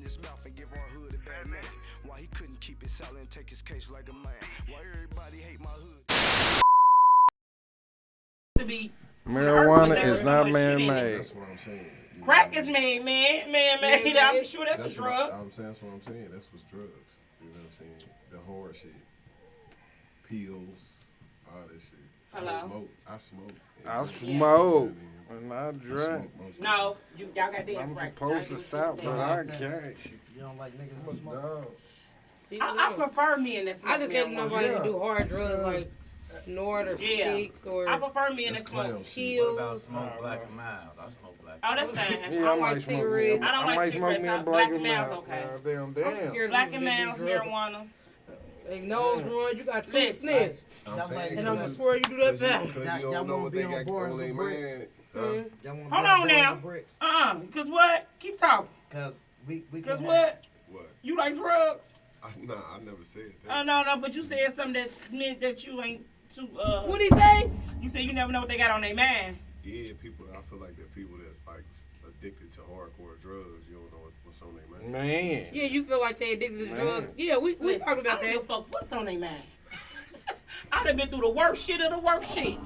his mouth and give our hood a bad name. Why he couldn't keep it silent and take his case like a man. Why everybody hate my hood. To be marijuana is not man-made. That's what I'm saying. Crack is man-made. I'm sure that's a drug. That's what I'm saying. That's what's drugs. You know what I'm saying? The hard shit. Pills, all that shit. Hello? I smoke. And I drink. No, y'all got dance I'm right. supposed to stop, but I can't. You don't like niggas that smoke? I prefer men that smoke. I just didn't know nobody to do hard drugs like snort or sticks or. I prefer men that smoke. Pills. What about smoke black and mild? I smoke black. Oh, that's fine. Yeah, I like might smoke me. cigarettes. I don't like might smoke cigarettes. me a Black black and and mild's mild. okay. Damn. I'm scared Black of and people mild, that do drugs. marijuana. They nose run, you got two Listen. sniffs. I'm saying, And I'm gonna swear you do that back. because you don't know what they got going on, man. Hold on now. Cause what? Keep talking. Cause we Cause what? What? You like drugs? Nah, I never said that. No, but you said something that meant that you ain't too. What'd he say? You said you never know what they got on their mind. Yeah, people. I feel like that people that's like addicted to hardcore drugs. You don't know what's on their mind. Man. Yeah, you feel like they addicted to drugs. Yeah, we Listen, talked about I don't give a that. fuck what's on their mind. I done been through the worst shit of the worst shit.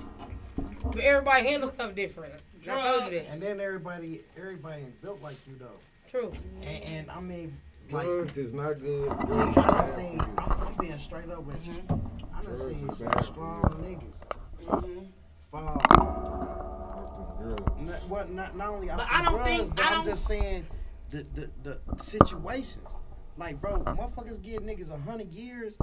But everybody handles stuff different. I told you that. And then everybody ain't built like you though. True. And I mean, like, Drugs is not good. I done seen, I'm being straight up with you. I done seen some strong niggas fall. Not only off But the I don't drugs, think- but I I'm don't- just saying the situations. Like, bro, motherfuckers give niggas 100 years,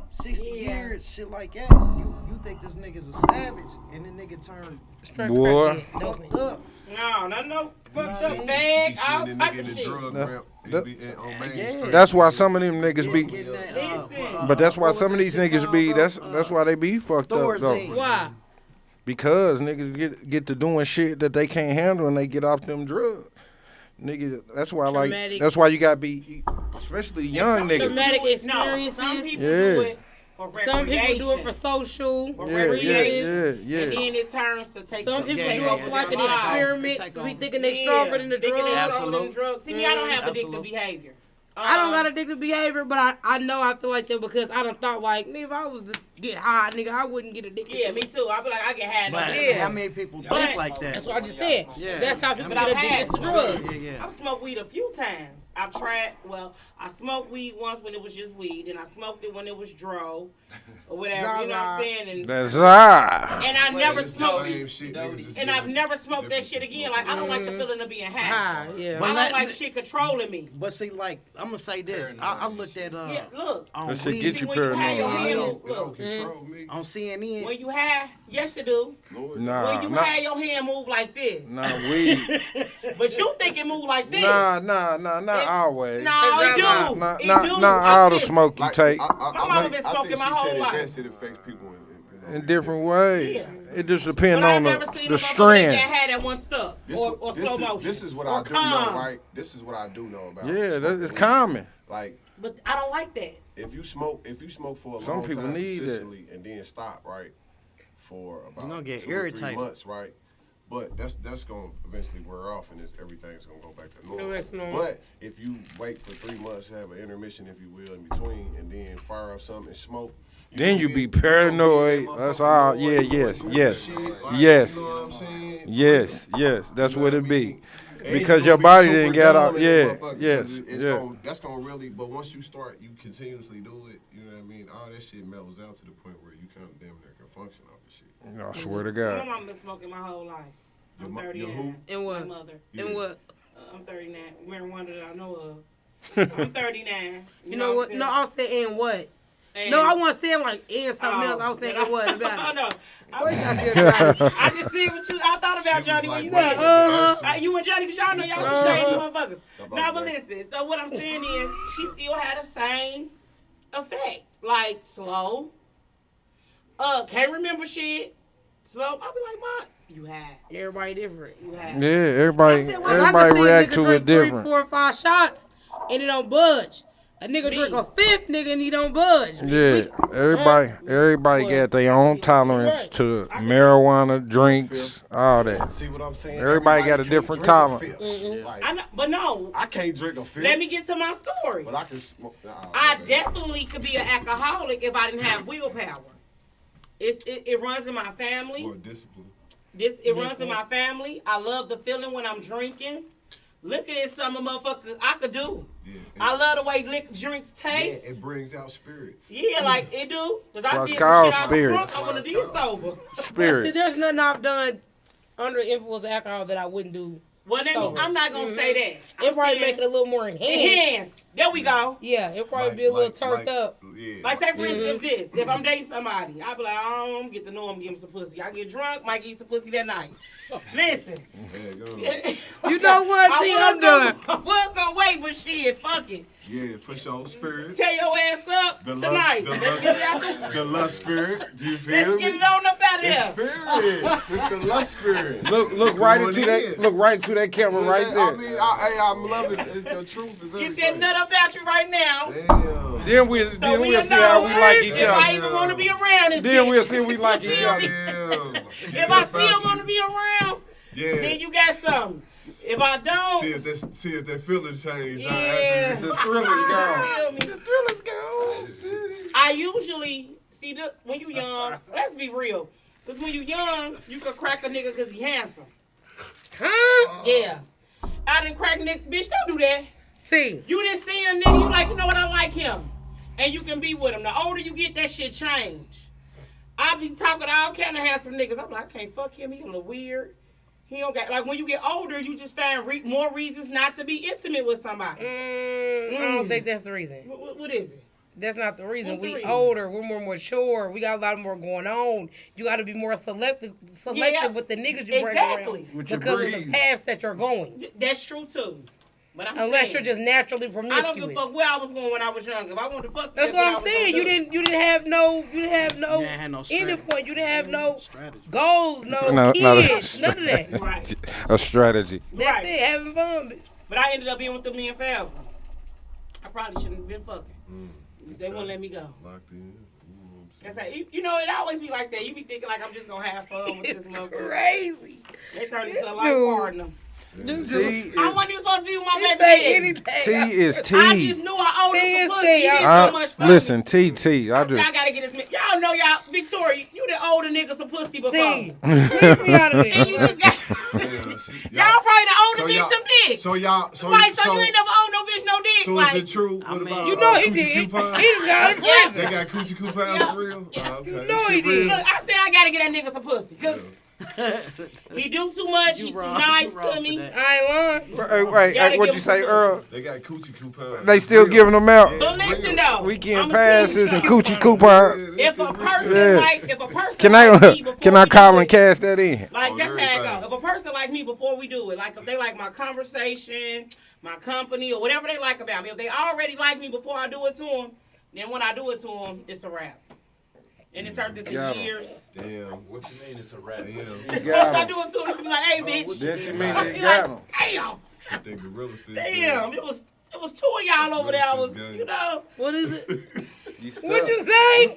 60 years, shit like that. You think this nigga's a savage, and the nigga turn Boy. fucked up. No. Fucked up You bag, You all seen type that of nigga in the shit. drug That- ramp. that- He be on Main Yeah. Street. That's why some of them niggas be. Getting that, Listen. But that's why what some of was these that shit niggas called, be. bro? That's why they be fucked up though. Thorazine. Why? Because niggas get to doing shit that they can't handle and they get off them drugs. Nigga, that's why Traumatic. that's why you gotta be, especially young niggas. Traumatic No, experiences. some people Yeah. do it for Some people do it for recreation. social For Yeah, reasons. yeah. And then it turns to take Some people Yeah, do yeah, it for like an yeah. experiment. Take We on- thinking they stronger than the Thinking they drugs. stronger than Absolute. drugs. See, me, I don't have addictive Absolute. behavior. I don't got addictive behavior, but I know I feel like that because I done thought like, nigga, if I was to get high, nigga, I wouldn't get addicted Yeah, to me it. too. I feel like I get had. But Yeah. how many people But- think like that? That's what I just said. Yeah. That's how people But get I've had addicted to drugs. Yeah. I've smoked weed a few times. I've tried, I smoked weed once when it was just weed, and I smoked it when it was dro, or whatever, you know what I'm saying? And That's right. I never It's the smoked same shit, niggas just and I've different- never smoked that different shit again. people. Like, I don't like the feeling of being high. High, yeah. But I let- don't like shit controlling me. But see, like, I'm gonna say this. I looked at Yeah, look. on That shit weed, get you when you high, your paranoid. hand, It don't look. control me. on CNN. When you high, yes you do. Lord. Nah, When you nah, high, your hand move like this. nah, weed. But you think it move like this. Nah, not always. No, it do. Not It do. all the Like this. smoke you take My mama been smoking my whole life. I think she said it best. It affects people in different ways. Yeah. It just depends But I've on never seen the a motherfucker strand. that had that one stuff or slow motion. This is what or I do know, calm. right? This is what I do know about. Yeah, smoking it's weed. common. Like, But I don't like that. if you smoke for a Some long people time need that. consistently and then stop, right, for about gonna get 2 or 3 irritated. months, right? But that's gonna eventually wear off, and everything's gonna go back to normal. Go back to normal. But if you wait for 3 months, have an intermission, if you will, in between, and then fire up something and smoke, Then you gonna be you gonna paranoid. get that That's motherfucker all. going, Yeah, you gonna yes, do yes, shit, like, yes, You know what I'm saying? yes. That's You know what I it be. mean? And Because you your gonna body be didn't super get dumb out. in Yeah, that motherfucker, yes, 'cause it's yeah. that's gonna really. But once you start, you continuously do it. You know what I mean? All that shit mellows out to the point where you kind of damn near can function off the shit. I swear to My God. mama been smoking my whole life. Your I'm mo- your 39. who? And what? My mother. And what? I'm 39. Marijuana that I know of. I'm 39. You know what? No, I was saying and what? And- No, I wasn't saying like and something Oh, else. I was saying yeah. and what about Oh, it? no. What you out there trying? I just see what I thought She about was Johnny like, when you wait, said you and Johnny, because y'all know y'all was shady motherfuckers. Talk about No, but that. listen. So what I'm saying is, she still had the same effect. Like slow. Can't remember shit. Slow. I'll be like, Mom, you had. Everybody different. You had. Yeah, everybody I said, well, I can everybody see a react nigga to drink it 3, different. 4, 5 shots and it don't budge. A nigga drink a fifth, nigga, and he don't budge. Yeah, everybody got their own tolerance to marijuana, drinks, all that. See what I'm saying? Everybody got a can't different drink a tolerance. fifth. Like, I know, but no. I can't drink a fifth. Let me get to my story. But I can smoke. I definitely could be an alcoholic if I didn't have willpower. It runs in my family. More discipline. It runs in my family. I love the feeling when I'm drinking. Look at some of motherfuckers I could do. Yeah, I love the way drinks taste. Yeah, it brings out spirits. Yeah, like it do. Cause I So it's did called some shit I was spirits. drunk, I want to be sober. See, Spirit. there's nothing I've done under the influence of alcohol that I wouldn't do. Well, then, Sober. I'm not gonna say that. It probably make it a little more enhanced. enhanced. There we go. Yeah, it probably be a little turned up. Yeah. Like say for instance, if I'm dating somebody, I be like, oh, I'm get to know him, give him some pussy. I get drunk, might eat some pussy that night. Listen. Yeah, go. You know what? See, I'm done. I was gonna wait, but shit, fuck it. Yeah, for sure. Spirits. Tear your ass up The tonight. lust, Let's get it out there. the lust spirit. Do you feel Let's me? get it on up out of It's there. spirits. It's the lust spirit. Look right Going into that. in. Look right into that camera right I there. mean, I'm loving it. It's the truth. Is Get everything. that nut up out you right now. Damn. Then we'll we'll see how we know like each if I other. even want to be around this Then bitch. we'll see if we like each other. Damn. If I still want to be around, Yeah. then you got something. If I don't, See if that feeling change. yeah. The thrill is gone. Feel me? The thrill is gone. I usually see when you young. Let's be real, because when you young, you can crack a nigga because he handsome. Huh? Yeah, I didn't crack nigga. Bitch, don't do that. See, You didn't see a nigga. You like, you know what? I like him, and you can be with him. The older you get, that shit change. I be talking to all kind of handsome niggas. I'm like, I can't fuck him. He a little weird. He don't got like when you get older, you just find more reasons not to be intimate with somebody. I don't think that's the reason. What is it? That's not the reason. What's the We reason? older, we're more mature, we got a lot more going on. You got to be more selective Yeah. with the niggas you bring Exactly. around With your because of the breed. paths that you're going. That's true too. But I'm Unless saying, you're just naturally I promiscuous. don't give a fuck where I was going when I was young. If I wanted to fuck, That's what I'm saying. You didn't have no had no ending strategy. point. You didn't have no Strategy. goals, No, no no. kids, none of that. Right. A strategy. That's Right. it, having fun. Bitch. But I ended up being with them men forever. I probably shouldn't have been fucking. They wouldn't let me go. Locked in. That's how, you know, it always be like that. You be thinking like I'm just gonna have fun with It's this motherfucker. crazy. They turn This into a life dude. partner. T I wasn't even supposed to be with my Didn't baby say daddy. anything. T is I just T. knew I owed T him is some pussy. T. He did so much for me. Listen, T. I do. Y'all gotta get this. Y'all know y'all, Victoria. You the older nigga some pussy before. See, leave me out of And you this. just got, y'all probably the older bitch some dick. So y'all, so Like, so you ain't never owned no bitch no dick. So like, is it true? What mean, about You know he coochie did. He coupons? just got out of Yeah. They prison. got coochie coupons Yeah. for real? Yeah. Oh, okay. You know That he shit did. real. look, I said I gotta get that nigga some pussy. Cause he do too much. He too nice to me. I ain't lying. Hey, Gotta what give you him say, some Earl? They got coochie coupons. They still Real. giving them out. But listen though, Weekend I'ma tell you passes and something. coochie coupons. Yeah, that If shit a real. person Yeah. if a person Can like me I before can I we call do and it, cash that in? Like Oh, that's how it everything. go. If a person like me before we do it, like if they like my conversation, my company, or whatever they like about me, if they already like me before I do it to them, then when I do it to them, it's a wrap. And it turned into Got 'em. years. Damn. What you mean it's a rap? Damn. Once Got I 'em. do it to them, they be like, hey, bitch. Then she I mean be they got 'em. like, damn, That gorilla fish. damn. It was two of y'all over there. I was, you know. What is it? You stuck. What'd you say?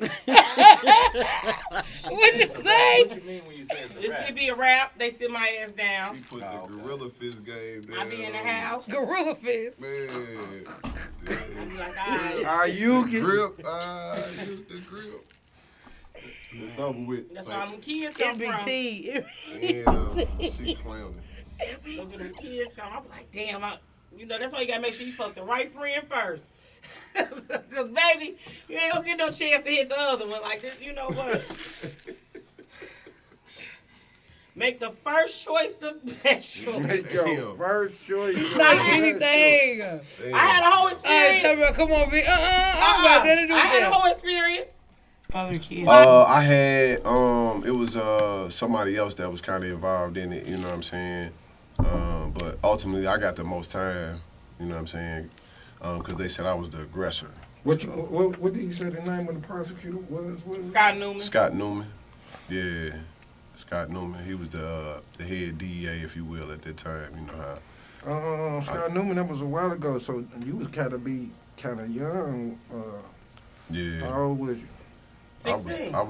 What'd you say? What you mean when you say it's a This rap? could be a rap. They sit my ass down. He put the gorilla fish game down. I be in the house. Gorilla fish. Man. I Damn. be like, all right. Are you get Grip. Use the grip. It's over with. That's So, where all them kids come from. MBT. damn. She clowning. Those are the kids come. I'm like, damn, that's why you gotta make sure you fuck the right friend first. Cause baby, you ain't gonna get no chance to hit the other one like this. You know what? Make the first choice the best choice. make your first choice? Not anything. Damn. I had a whole All right, tell experience. me, come on, bitch. I'm about that to do I had a with whole experience. other kids. I had it was somebody else that was kind of involved in it, you know what I'm saying? But ultimately I got the most time, you know what I'm saying? Because they said I was the aggressor. What did you say the name of the prosecutor was? What is it? Scott Newman. Scott Newman. Yeah. Scott Newman. He was the head DEA, if you will, at that time, you know how. Scott Newman, that was a while ago. So you was kind of young. Yeah. How old was you? 16. I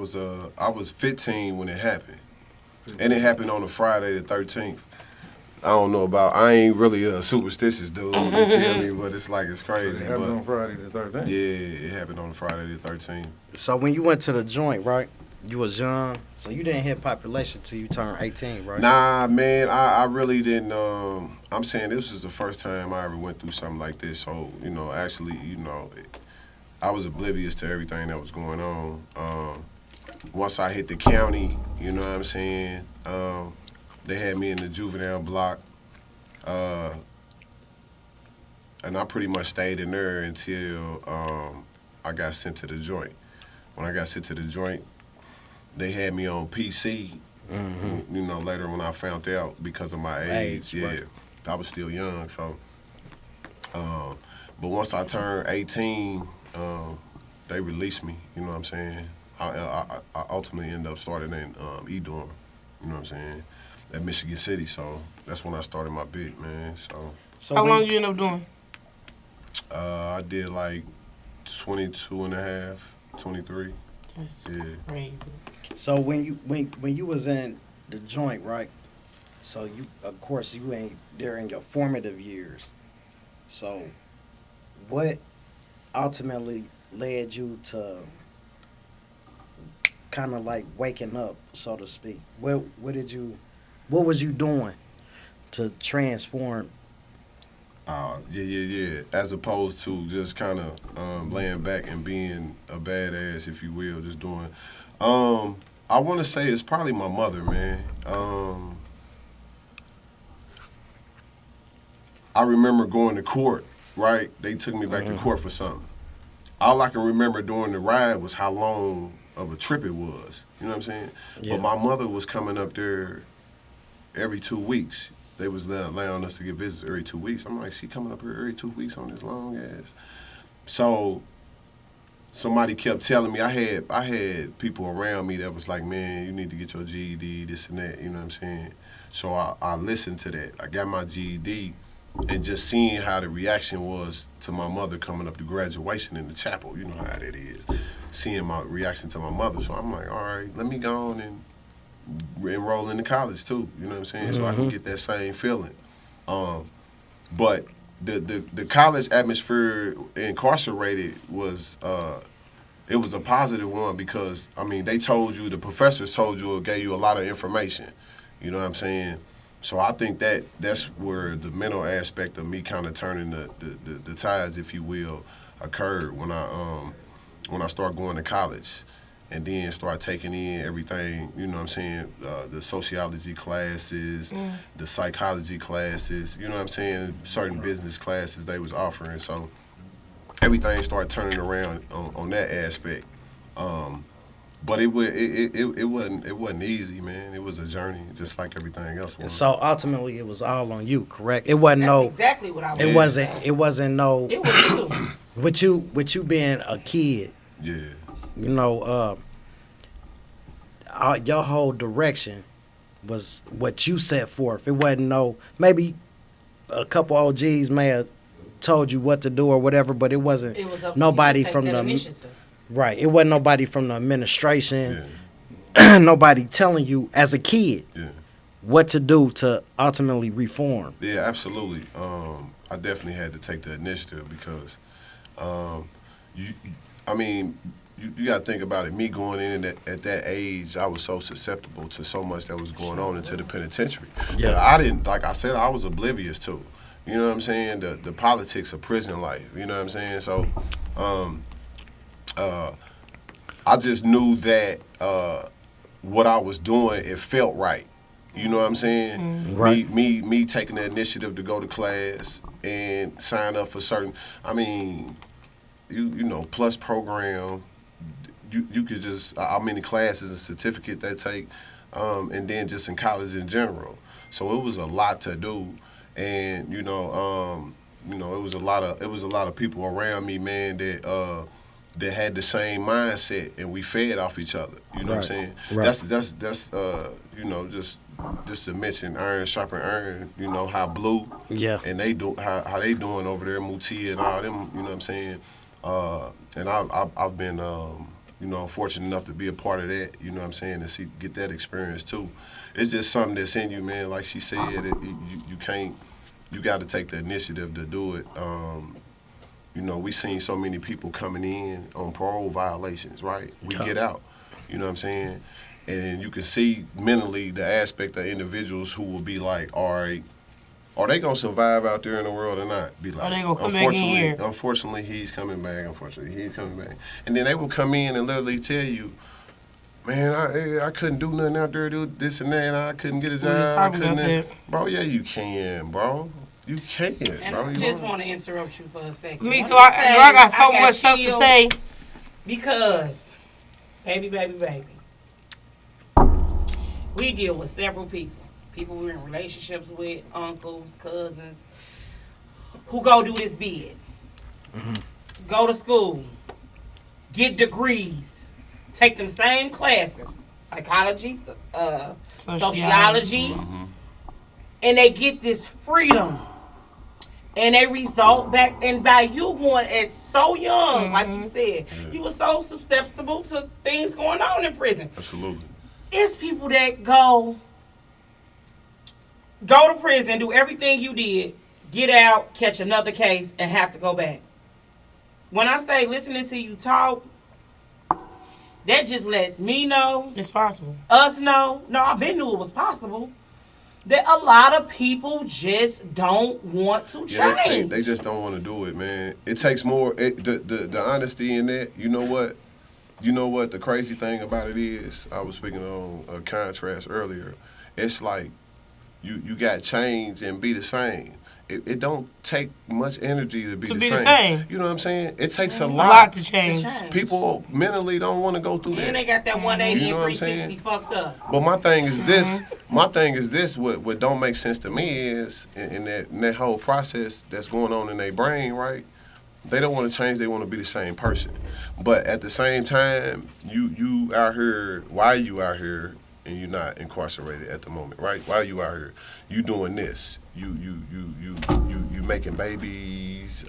was 15 when it happened, and it happened on a Friday the 13th. I ain't really a superstitious dude, you feel me? But it's crazy. It happened on Friday the 13th. Yeah, it happened on Friday the 13th. So when you went to the joint, right? You was young, so you didn't hit population till you turned 18, right? Nah, man, I really didn't. I'm saying this was the first time I ever went through something like this. So, actually, I was oblivious to everything that was going on. Once I hit the county, you know what I'm saying? They had me in the juvenile block. And I pretty much stayed in there until I got sent to the joint. When I got sent to the joint, they had me on PC, later when I found out because of my age. Yeah, right. I was still young, so. But once I turned 18, they released me, you know what I'm saying? I ultimately ended up starting in E-Dorm, you know what I'm saying, at Michigan City, so that's when I started my bit, man, so. How long you end up doing? I did 22 and a half, 23. That's Crazy. So when you was in the joint, right? So you, of course, you ain't there in your formative years. So what ultimately led you to kind of waking up, so to speak? What was you doing to transform? Yeah. As opposed to just kind of laying back and being a badass, if you will, just doing. I want to say it's probably my mother, man. I remember going to court, right? They took me back to court for something. All I can remember during the ride was how long of a trip it was. You know what I'm saying? Yeah. But my mother was coming up there every 2 weeks. They was allowing us to get visits every 2 weeks. I'm like, she coming up here every 2 weeks on this long ass. So somebody kept telling me, I had people around me that was like, man, you need to get your GED, this and that, you know what I'm saying? So I listened to that. I got my GED, and just seeing how the reaction was to my mother coming up to graduation in the chapel, you know how that is. Seeing my reaction to my mother. So I'm like, all right, let me go on and enroll into college too, you know what I'm saying? So I can get that same feeling. But the college atmosphere incarcerated was it was a positive one because they told you, the professors told you, gave you a lot of information, you know what I'm saying? So I think that's where the mental aspect of me kind of turning the tides, if you will, occurred when I started going to college. And then start taking in everything, you know what I'm saying, the sociology classes, the psychology classes, you know what I'm saying, certain business classes they was offering. So everything started turning around on that aspect. But it wasn't easy, man. It was a journey, just like everything else was. So ultimately, it was all on you, correct? It wasn't That's exactly what I was. It wasn't no. It was you. With you being a kid. Yeah. You know, your whole direction was what you set forth. It wasn't maybe a couple OGs may have told you what to do or whatever, but it wasn't nobody from the initiative. Right. It wasn't nobody from the administration. Yeah. Nobody telling you as a kid what to do to ultimately reform. Yeah, absolutely. I definitely had to take the initiative because, you got to think about it. Me going in at that age, I was so susceptible to so much that was going on into the penitentiary. Yeah. But I didn't, like I said, I was oblivious to. You know what I'm saying? The politics of prison life. You know what I'm saying? So, I just knew that what I was doing, it felt right. You know what I'm saying? Right. Me taking the initiative to go to class and sign up for certain. You know, plus program. You could just how many classes and certificate they take, and then just in college in general. So it was a lot to do, and it was a lot of people around me, man, that that had the same mindset, and we fed off each other. You know what I'm saying? Right. That's you know, just to mention iron sharpen iron. You know how Blue, and they do how they doing over there, Mutia and all them. You know what I'm saying? And I've been you know, fortunate enough to be a part of that. You know what I'm saying? And get that experience too. It's just something that's in you, man. Like she said, you can't. You got to take the initiative to do it. You know, we seen so many people coming in on parole violations, right? We get out, you know what I'm saying? And you can see mentally the aspect of individuals who will be like, all right, are they going to survive out there in the world or not? Be like, Are they gonna come back in here? Unfortunately, he's coming back. Unfortunately, he's coming back. And then they will come in and literally tell you, man, I couldn't do nothing out there, do this and that, and I couldn't get his job. Bro, yeah, you can, bro. You can, and bro. I just want to interrupt you for a second. Me too. I got so much stuff to say. Because, baby, we deal with several people. People we're in relationships with, uncles, cousins, who go do this bid. Go to school, get degrees, take them same classes, psychology, sociology, and they get this freedom. And they result back, and by you going at so young, like you said, you were so susceptible to things going on in prison. Absolutely. It's people that go to prison, do everything you did, get out, catch another case, and have to go back. When I say listening to you talk, that just lets me know. It's possible. Us know. No, I been knew it was possible. That a lot of people just don't want to change. They just don't want to do it, man. It takes more. The honesty in that. You know what? The crazy thing about it is, I was speaking on a contrast earlier. It's like you got change and be the same. It don't take much energy to be the same. You know what I'm saying? It takes a lot to change. People mentally don't want to go through that. And they got that 180 you know and 360 fucked up. But my thing is this. What don't make sense to me is in that whole process that's going on in their brain, right? They don't want to change. They want to be the same person. But at the same time, you out here. Why are you out here and you're not incarcerated at the moment, right? Why are you out here? You doing this. You making babies,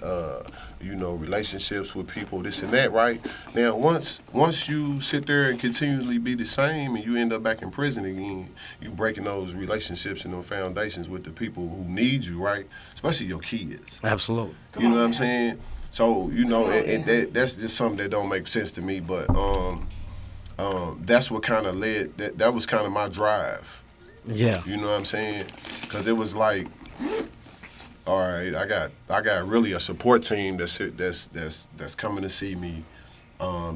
you know, relationships with people, this and that, right? Now, once you sit there and continually be the same and you end up back in prison again, you breaking those relationships and those foundations with the people who need you, right? Especially your kids. Absolutely. You know what I'm saying? So, you know, that's just something that don't make sense to me, but that's what kind of led, that was kind of my drive. Yeah. You know what I'm saying? Because it was like, all right, I got really a support team that's coming to see me,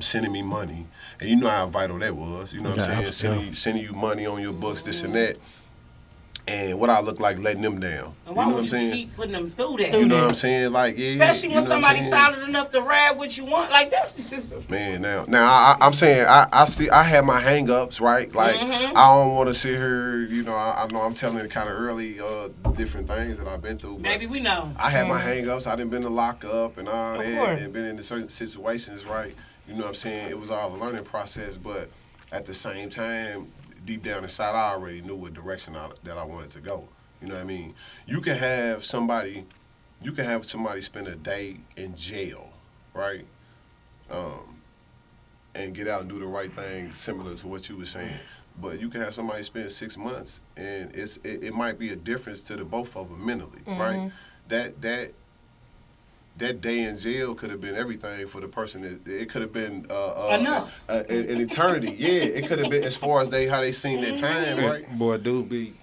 sending me money, and you know how vital that was. You know what I'm saying? Sending you money on your books, this and that. And what I look like letting them down. And why you know would what I'm saying? Keep putting them through that? You know what I'm saying? Like, yeah. Especially when you know somebody's solid enough to ride what you want. Like, that's just... Man, now I'm saying I have my hang-ups, right? Like, I don't want to sit here, you know, I know I'm telling you kind of early different things that I've been through. Maybe we know. I had my hang-ups. I done been to lock up and all that and been in certain situations, right? You know what I'm saying? It was all a learning process, but at the same time, deep down inside, I already knew what direction that I wanted to go. You know what I mean? You can have somebody spend a day in jail, right? And get out and do the right thing, similar to what you were saying. But you can have somebody spend 6 months, and it might be a difference to the both of them mentally, right? That day in jail could have been everything for the person. It could have been enough. An eternity. Yeah, it could have been as far as how they seen their time, right? Boy, it do be.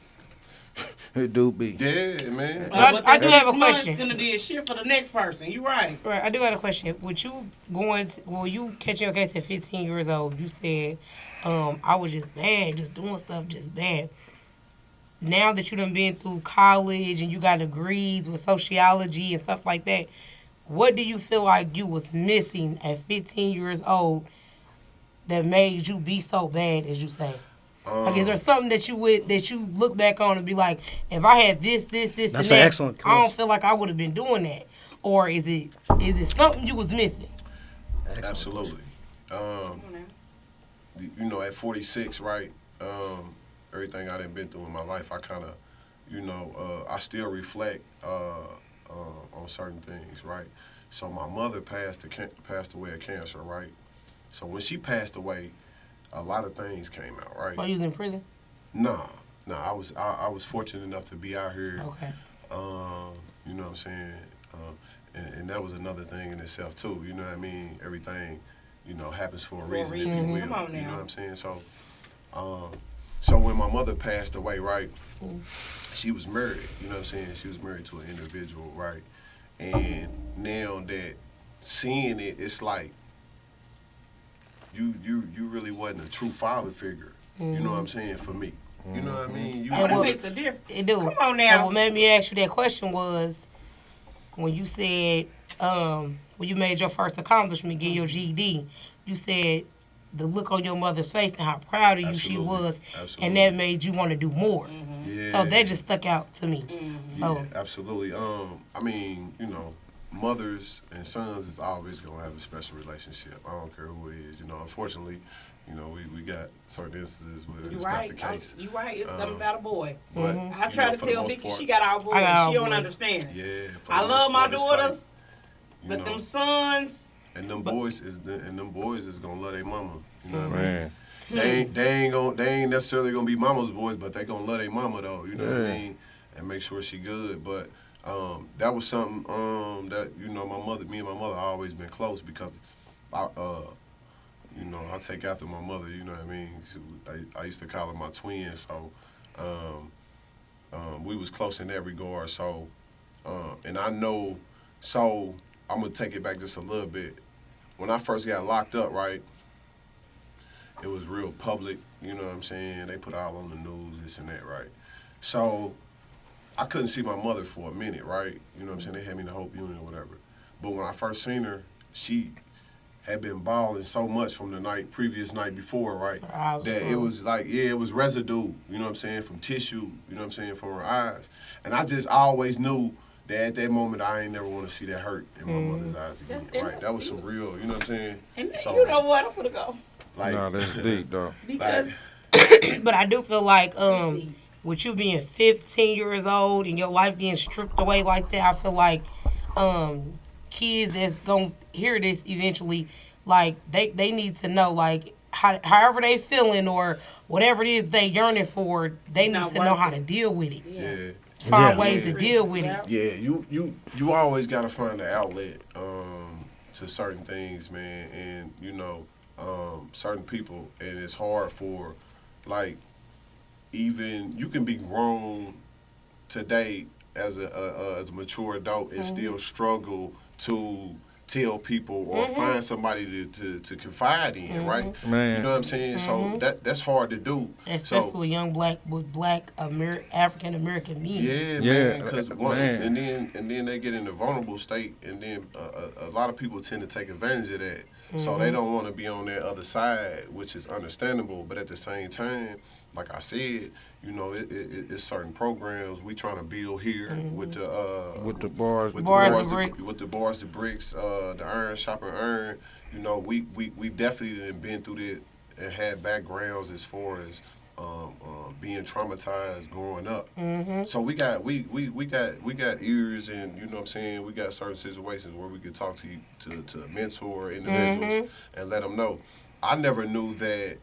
Yeah, man. I do have a question. It's gonna do a shit for the next person. You right. Right, I do have a question. You catching your case at 15 years old, you said, I was just bad, just doing stuff just bad. Now that you done been through college and you got degrees with sociology and stuff like that, what do you feel like you was missing at 15 years old that made you be so bad, as you say? Like, is there something that you look back on and be like, if I had this, That's and that, an excellent question. I don't feel like I would have been doing that? Or is it something you was missing? Absolutely. You know, at 46, right? Everything I done been through in my life, I kind of, you know, I still reflect on certain things, right? So my mother passed away of cancer, right? So when she passed away, a lot of things came out, right? While you was in prison? Nah. I was fortunate enough to be out here. Okay. You know what I'm saying? And that was another thing in itself too. You know what I mean? Everything, you know, happens for a reason, if you will. Come on now. You know what I'm saying? So, so when my mother passed away, right? She was married. You know what I'm saying? She was married to an individual, right? And now that seeing it, it's like you really wasn't a true father figure. You know what I'm saying? For me. You know what I mean? That makes a difference. It do. Come on now. And what made me ask you that question was when you said, when you made your first accomplishment, getting your GED, you said the look on your mother's face and how proud of you she was, and that made you want to do more. Yeah. So that just stuck out to me. So yeah, absolutely. I mean, you know, mothers and sons is always gonna have a special relationship. I don't care who it is. You know, unfortunately, you know, we got certain instances where it's not the case. You right. It's something about a boy. But I try to tell Vicky part, she got all boys. She don't understand. Yeah. I love my daughters, like, but them sons. And them boys is gonna love their mama. You know what I Man. mean? They ain't necessarily gonna be mama's boys, but they gonna love their mama though. You know what I mean? And make sure she good. But that was something that, you know, me and my mother always been close because you know, I take after my mother. You know what I mean? I used to call her my twin. So we was close in that regard. So and I know. So I'm gonna take it back just a little bit. When I first got locked up, right, it was real public, you know what I'm saying? They put all on the news, this and that, right? So I couldn't see my mother for a minute, right? You know what I'm saying? They had me in the Hope Unit or whatever. But when I first seen her, she had been balling so much from the previous night before, right? That it was like, it was residue, you know what I'm saying, from tissue, you know what I'm saying, from her eyes. And I just always knew that at that moment, I ain't never want to see that hurt in my mother's eyes again, right? That was some real, you know what I'm saying? And so, you know what? I'm finna go. Like, No, that's deep, though. Because but I do feel like with you being 15 years old and your life getting stripped away like that, I feel like kids that's gonna hear this eventually, like they need to know, like however they feeling or whatever it is they yearning for, they need to know how to deal with it. yeah. Find ways to deal with it. Yeah, you always gotta find an outlet to certain things, man, and you know, certain people, and it's hard for, like, even you can be grown today as a mature adult and still struggle to tell people or find somebody to confide in, right? Man. You know what I'm saying? So that's hard to do. Especially with young black African American men. Yeah, man. Because and then they get in a vulnerable state, and then a lot of people tend to take advantage of that. So they don't want to be on that other side, which is understandable. But at the same time, like I said, you know, it's certain programs we trying to build here with the Barz2Brickz. with the Barz2Brickz, the Iron Shop and Earn. You know, we definitely done been through that and had backgrounds as far as being traumatized growing up. So we got ears, and you know what I'm saying, we got certain situations where we could talk to mentor individuals and let them know. I never knew that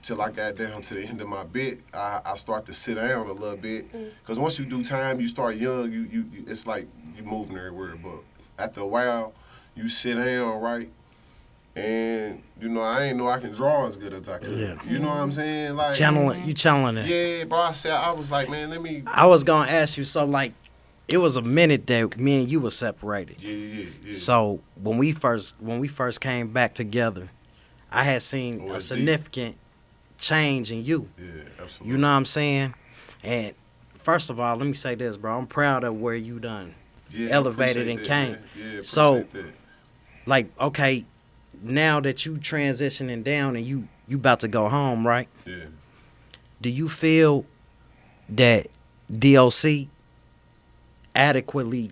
till I got down to the end of my bit. I start to sit down a little bit, because once you do time, you start young, you it's like you moving everywhere, but after a while you sit down, right? And you know, I ain't know I can draw as good as I could. Yeah. You know what I'm saying? Like channeling it. Yeah, bro. I was like, man, let me. I was gonna ask you. So like, it was a minute that me and you were separated. Yeah. So when we first came back together, I had seen a significant change in you. Yeah, absolutely. You know what I'm saying? And first of all, let me say this, bro. I'm proud of where you done elevated and came. Man. Yeah, so, that. like, okay, now that you transitioning down and you about to go home, right? Yeah. Do you feel that DOC adequately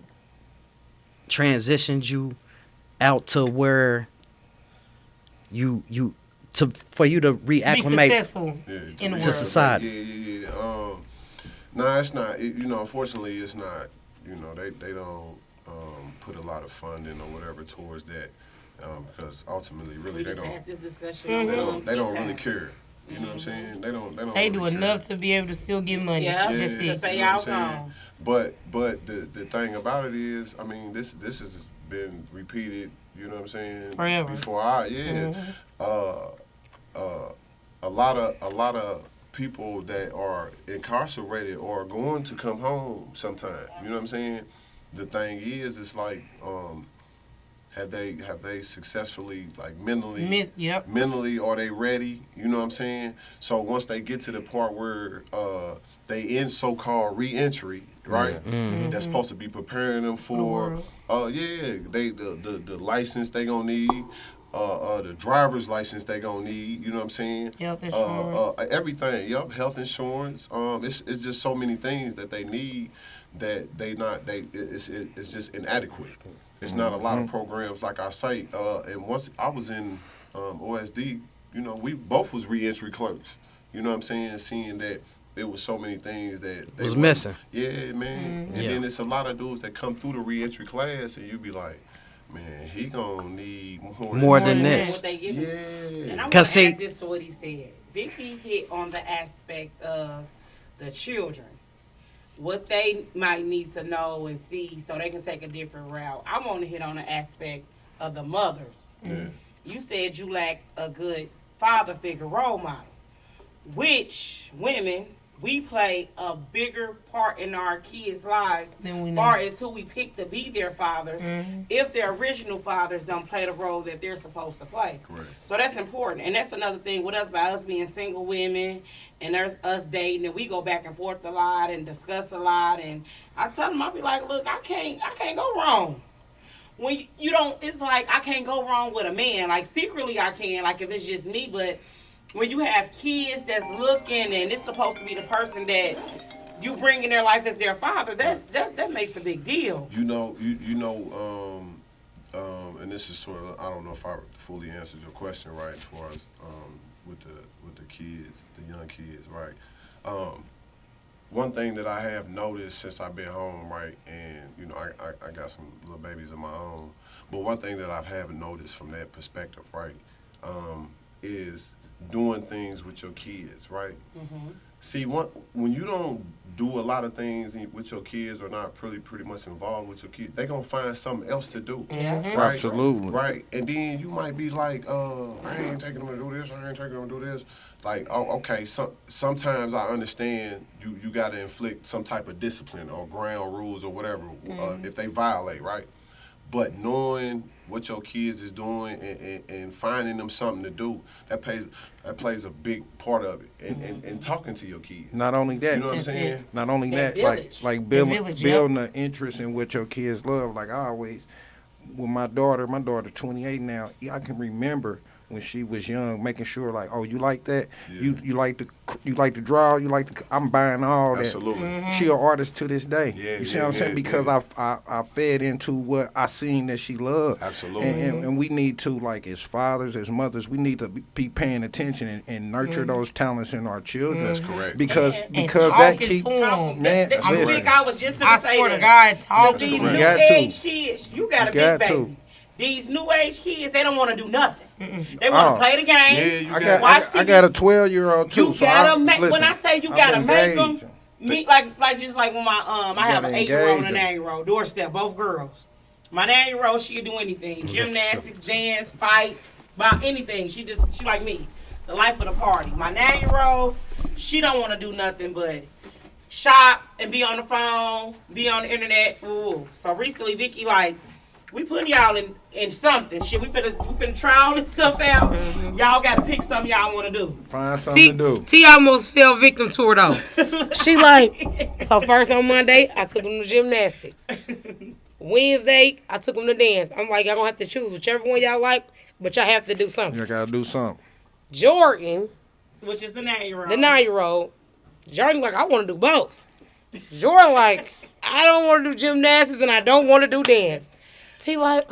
transitioned you out to where for you to Be reacclimate successful in the to world. society. Yeah. Nah, it's not. Unfortunately, it's not. They don't put a lot of funding or whatever towards that because ultimately, really, We they just don't. had this discussion. They don't really care. You know what I'm saying? They don't. They really do enough to be able to still get money. Yeah, That's to it. say You know what y'all I'm saying? gone. But the thing about it is, I mean, this has been repeated. You know what I'm saying? Forever. Before a lot of people that are incarcerated are going to come home sometime. You know what I'm saying? The thing is, it's like, have they successfully, like, mentally, Yep. mentally, are they ready? You know what I'm saying? So once they get to the part where they in so-called re-entry, right? That's supposed to be preparing them for, the license they gonna need, the driver's license they gonna need. You know what I'm saying? Health insurance. Everything. Yep, health insurance. It's just so many things that they need that it's just inadequate. It's not a lot of programs, like I say. And once I was in OSD, we both was reentry clerks. You know what I'm saying? Seeing that it was so many things that Was missing. Yeah, man. And then it's a lot of dudes that come through the reentry class, and you be like, man, he gonna need More than this. What they give him. Yeah. And I want 'Cause to see- add this to what he said. Vicky hit on the aspect of the children, what they might need to know and see so they can take a different route. I want to hit on the aspect of the mothers. Yeah. You said you lack a good father figure role model, which women, we play a bigger part in our kids' lives Than we as know. far as who we pick to be their fathers if their original fathers don't play the role that they're supposed to play. Correct. So that's important. And that's another thing with us, by us being single women and there's us dating, and we go back and forth a lot and discuss a lot. And I tell them, I'll be like, look, I can't go wrong. When you don't, it's like I can't go wrong with a man. Like secretly I can, like if it's just me, but when you have kids that's looking and it's supposed to be the person that you bring in their life as their father, that makes a big deal. And this is sort of, I don't know if I fully answered your question right as far as with the kids, the young kids, right? One thing that I have noticed since I've been home, right, and I got some little babies of my own, but one thing that I have noticed from that perspective, right, is doing things with your kids, right? See, when you don't do a lot of things with your kids or not pretty much involved with your kids, they're going to find something else to do. Yeah. Right? Absolutely. Right. And then you might be like, I ain't taking them to do this, I ain't taking them to do this. Like, oh, okay, sometimes I understand you got to inflict some type of discipline or ground rules or whatever if they violate, right? But knowing what your kids is doing and finding them something to do, that plays a big part of it. And talking to your kids. Not only that, You know what I'm saying? not only That that, village. like village, building an interest in what your kids love. Like I always, with my daughter 28 now, I can remember when she was young, making sure like, oh, you like that? Yeah. You like to draw? I'm buying all that. Absolutely. She an artist to this day. Yeah, you see yeah, what I'm saying? yeah, Because yeah. I fed into what I seen that she loved. Absolutely. And we need to, like, as fathers, as mothers, we need to be paying attention and nurture those talents in our children. That's correct. Because And that talking keep to 'em. man. I Listen, think I was just going I to say swear to that. God, talk to These You new them. got to. age kids, you got a You got big to. baby. These new age kids, they don't want to do nothing. They want to Oh. play the game. Yeah, you got watch I TV. got a 12-year-old too. You so gotta make. listen, When I say you I'm gotta make them, engaged. me like just like when my I have an gotta 8-year-old and engage an 'em. 9-year-old, doorstep, both girls. My 9-year-old, she'll do anything, gymnastics, dance, fight, about anything. She like me, the life of the party. My 9-year-old, she don't want to do nothing but shop and be on the phone, be on the internet. Ooh. So recently, Vicky like, we putting y'all in something. Shit, we finna try all this stuff out. Y'all gotta pick something y'all wanna do. Find something to do. T almost fell victim to her though. She like, so first on Monday, I took him to gymnastics. Wednesday, I took him to dance. I'm like, y'all gonna have to choose whichever one y'all like, but y'all have to do something. You gotta do something. Jordan, Which is the 9-year-old. the 9-year-old, Jordan like, I wanna do both. Jordan like, I don't wanna do gymnastics and I don't wanna do dance. T like,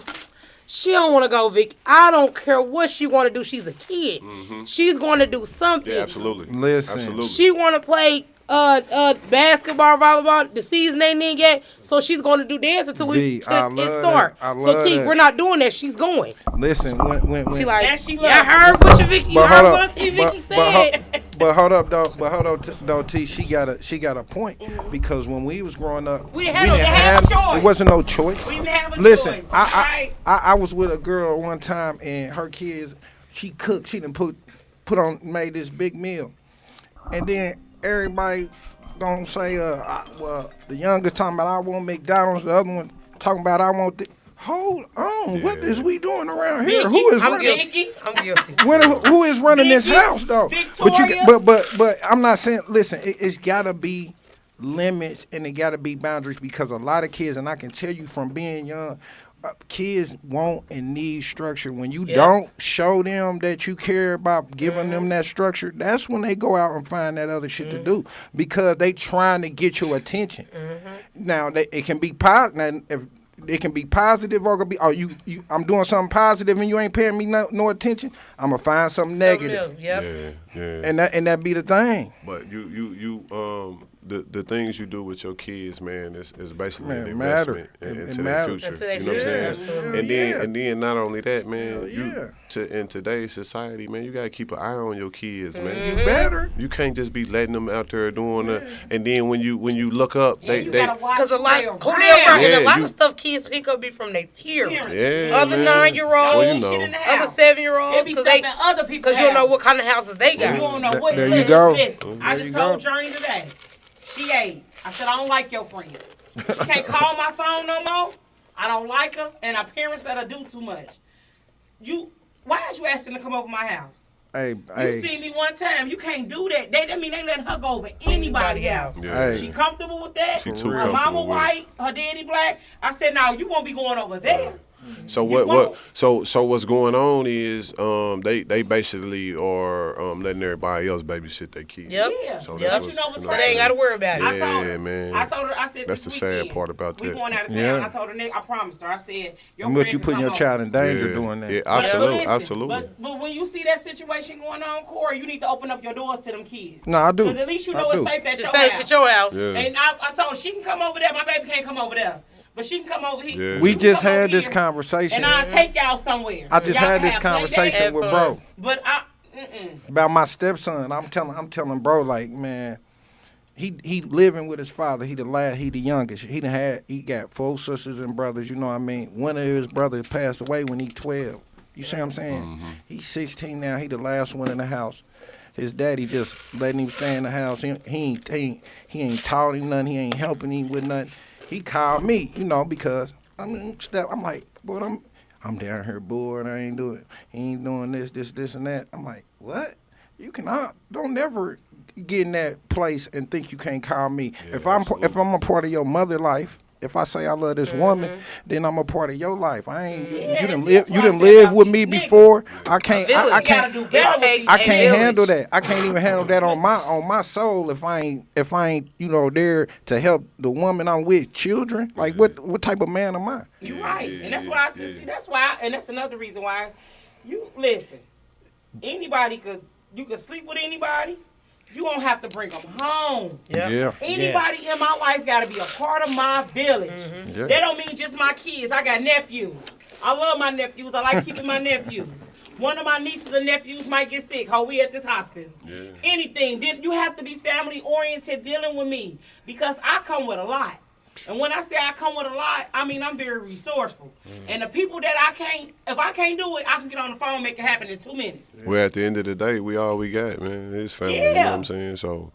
She don't want to go, Vic. I don't care what she want to do. She's a kid. She's going to do something. Yeah, absolutely. Listen. Absolutely. She want to play basketball, volleyball. The season ain't in yet, so she's going to do dance until V, it I love start. that. I So love T, that. we're not doing that. She's going. Listen, when She like, And she yeah, love I heard what your Vicky. You But heard hold what up, T but, Vicky but, said. but hold up though, T. She got a point because when we was growing up, We didn't have no choice. It wasn't no choice. We didn't have a Listen, choice. I was with a girl one time and her kids, she cooked. She done made this big meal, and then everybody gonna say, well, the youngest talking about I want McDonald's, the other one talking about I want. Hold on, what is we doing around here? Who is I'm running? guilty. I'm guilty. Who is running this Vicky, house though? Victoria. But I'm not saying. Listen, it's gotta be limits and it gotta be boundaries because a lot of kids, and I can tell you from being young, kids want and need structure. When you don't show them that you care about giving them that structure, that's when they go out and find that other shit to do because they trying to get your attention. Now it can be positive. It can be positive or it can be, I'm doing something positive and you ain't paying me no attention. I'm gonna find something negative. Yep. Yeah. And that be the thing. But the things you do with your kids, man, is basically Man, an it investment matter. into It their matter. future. Into their You know what I'm future. saying? Yeah. And then not only that, man, Yeah. in today's society, man, you gotta keep an eye on your kids, man. You better. You can't just be letting them out there doing that. And then when you look up, You they gotta watch Because a lot, who who they they around, around. and a Yeah, lot you- of stuff kids pick up be from their peers. yeah, Other man. 9-year-olds, Well, you Shit in know. the other house. 7-year-olds, It be stuff in other people's because you don't know house. what kind of houses they got. You don't know what. There you listen, go. listen. I There just you told go. Journey today. She ate. I said I don't like your friend. She can't call my phone no more. I don't like her, and her parents let her do too much. Why is you asking to come over my house? Hey, You see me one time. You can't do that. They let her go over anybody else. Yeah. Hey. She comfortable with that. She too Her comfortable mama with it. white, her daddy black. I said, no, you won't be going over there. So You won't. so what's going on is they basically are letting everybody else babysit their kids. Yep. Yeah. So Yep. that's But you know what's So they ain't got to worry about it. I told her. Yeah, man. I told her. I said That's this the sad weekend, part about we that. going out of town. Yeah. I told her, I promised her. I said, your But friend you can putting come your over. child in danger Yeah. doing that. Yeah, But absolutely, listen, absolutely. But when you see that situation going on, Corey, you need to open up your doors to them kids. No, I do. Because at least you I know do. it's safe at It's your safe house. at your house. Yeah. And I told her she can come over there. My baby can't come over there. But she can come over here. Yeah. We You can just come over had this here, conversation. And I'll take y'all somewhere. I just Y'all had can this have play conversation dates. with Have bro fun. But about my stepson. I'm telling bro like, man, he living with his father. He the youngest. He got 4 sisters and brothers. You know what I mean? One of his brothers passed away when he 12. You see what I'm saying? He's 16 now. He the last one in the house. His daddy just letting him stay in the house. He ain't taught him nothing. He ain't helping him with nothing. He called me, because I'm like, boy, I'm down here bored. I ain't doing. He ain't doing this, and that. I'm like, what? You cannot. Don't never get in that place and think you can't call me. Yeah, If I'm absolutely. a part of your mother life. If I say I love this woman, then I'm a part of your life. I ain't. You done that's live. You what I done said live about with me these niggas. before. I can't. I Village. can't. You gotta do better with It these I takes can't village. handle that. I can't even handle that on my soul if I ain't there to help the woman I'm with, children. Like what type of man am I? You right, and that's why see. That's why, and that's another reason why you listen. You could sleep with anybody. You won't have to bring them home. Yep. Anybody in my life got to be a part of my village. Yeah. That don't mean just my kids. I got nephews. I love my nephews. I like keeping my nephews. One of my nieces and nephews might get sick. We at this hospital. Yeah. Anything. Then you have to be family oriented dealing with me because I come with a lot. And when I say I come with a lot, I mean I'm very resourceful. And the people that if I can't do it, I can get on the phone and make it happen in 2 minutes. Well, at the end of the day, we all we got, man. It's family. You know Yeah. what I'm saying? So,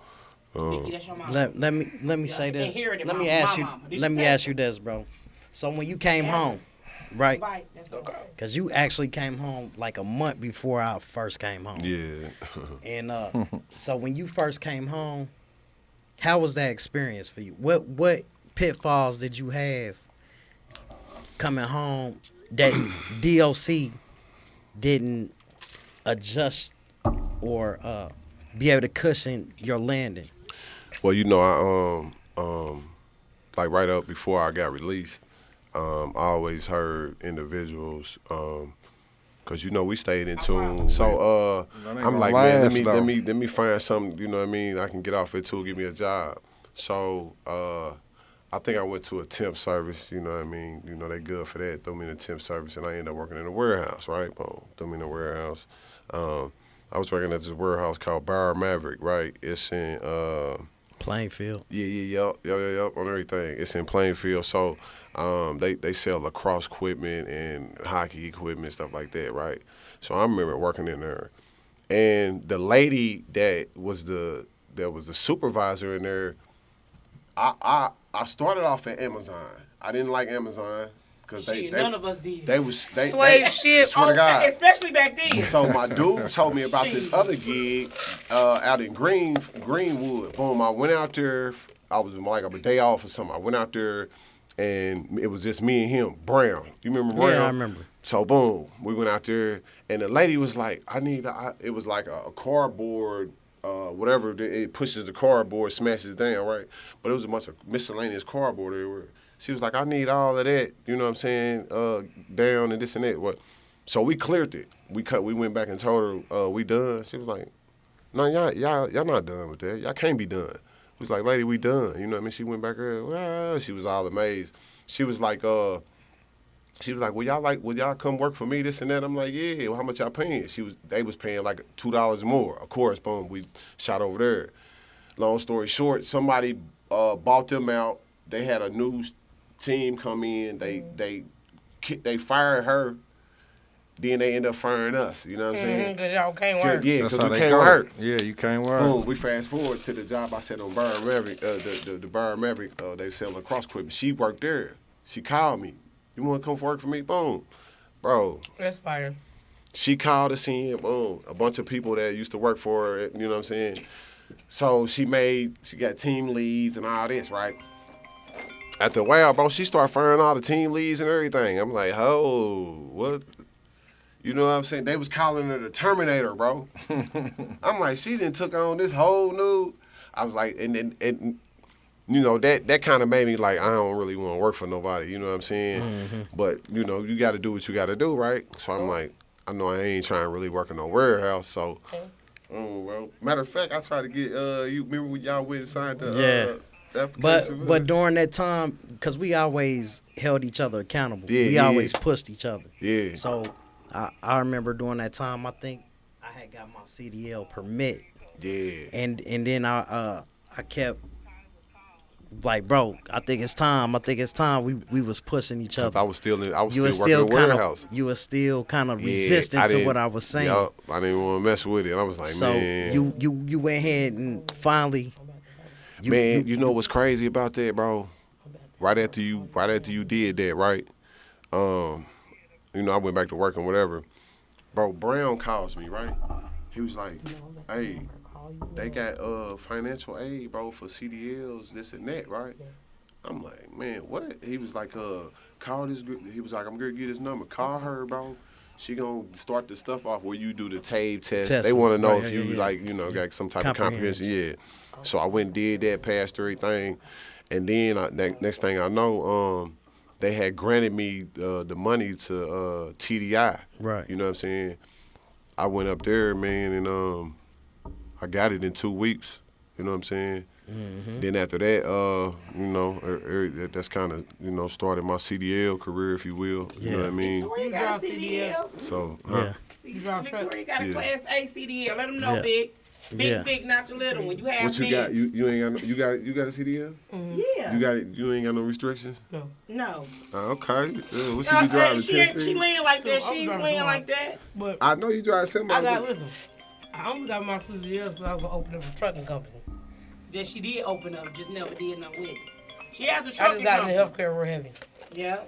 Vicky, that's your mama. Let me say I can this. hear it in Let my- me ask my you. mama. Did Let you me say ask it? you this, bro. So when you came home, right? Right, that's okay. Because you actually came home like a month before I first came home. yeah. And so when you first came home, how was that experience for you? What pitfalls did you have coming home that DOC didn't adjust or be able to cushion your landing? Well, I like right up before I got released, I always heard individuals, cause we stayed in tune. So I'm like, man, let me find something. You know what I mean? I can get off it too. Give me a job. So I think I went to a temp service. You know what I mean? They good for that. Threw me in a temp service, and I ended up working in a warehouse. Right? Boom. Threw me in a warehouse. I was working at this warehouse called Maverick. Right? It's in Plainfield. Yup, on everything. It's in Plainfield. So they sell lacrosse equipment and hockey equipment, stuff like that, right? So I remember working in there. And the lady that was the supervisor in there, I started off at Amazon. I didn't like Amazon. Cause none of us did. Slave ship. Swear to God. Especially back then. So my dude told me about this other gig out in Greenwood. Boom, I went out there. I was like a day off or something. I went out there, and it was just me and him. Brown. You remember Brown? Yeah, I remember. So boom, we went out there, and the lady was like, it was like a cardboard, whatever, it pushes the cardboard, smashes it down, right? But it was a bunch of miscellaneous cardboard everywhere. She was like, I need all of that, you know what I'm saying, down and this and that. What? So we cleared it. We went back and told her, we done. She was like, no, y'all not done with that. Y'all can't be done. We was like, lady, we done. You know what I mean? She went back there. Well, she was all amazed. She was like, will y'all come work for me, this and that? I'm like, yeah, well, how much y'all paying? They was paying like $2 more. Of course, boom, we shot over there. Long story short, somebody bought them out. They had a new team come in. They fired her. Then they end up firing us. You know what I'm saying? Because y'all can't work. Yeah, because we can't work. Yeah, you can't work. Boom, we fast forward to the job I said on Barz Maverick. The Barz Maverick, they sell lacrosse equipment. She worked there. She called me. You want to come work for me? Boom. Bro. That's fire. She called us in. Boom. A bunch of people that used to work for her. You know what I'm saying? So she got team leads and all this, right? After a while, bro, she started firing all the team leads and everything. I'm like, oh, what? You know what I'm saying? They was calling her the Terminator, bro. I'm like, she done took on this whole new. I was like, and that kind of made me like, I don't really want to work for nobody. You know what I'm saying? Mm-hmm. But, you got to do what you got to do, right? So I'm like, I know I ain't trying to really work in no warehouse, so. Well, matter of fact, I tried to get, you remember when y'all went and signed the application? But during that time, because we always held each other accountable. Yeah, we always pushed each other. Yeah. So I remember during that time, I think I had got my CDL permit. Yeah. And then I kept like, bro, I think it's time. We was pushing each other. I was still working in the warehouse. You were still kind of resistant to what I was saying. Yup, I didn't want to mess with it. I was like, man. So you went ahead and finally. You know what's crazy about that, bro? Right after you did that, right? I went back to work and whatever. Bro, Brown calls me, right? He was like, hey, they got financial aid, bro, for CDLs, this and that, right? I'm like, man, what? He was like, call this. He was like, I'm gonna get his number. Call her, bro. She gonna start the stuff off where you do the TABE test. They want to know if you got some type of comprehension. Yeah. So I went and did that, passed everything, and then next thing I know, they had granted me the money to TDI. Right. You know what I'm saying? I went up there, man, and I got it in 2 weeks. You know what I'm saying? Mm-hmm. Then after that, that's kind of, started my CDL career, if you will. You know what I mean? Victoria got a CDL. So, Victoria got a Class A CDL. Let them know, Big. Big, not the little one. You have what you got? You ain't got you got a CDL? Mm-hmm. Yeah. You got it. You ain't got no restrictions? No. Okay. What you be driving? She lean like that. She ain't lean like that. But I know you drive semi. Listen. I only got my CDLs because I was gonna open up a trucking company. That she did open up, just never did no with it. She has a trucking company. I just got in the healthcare real heavy. Yeah.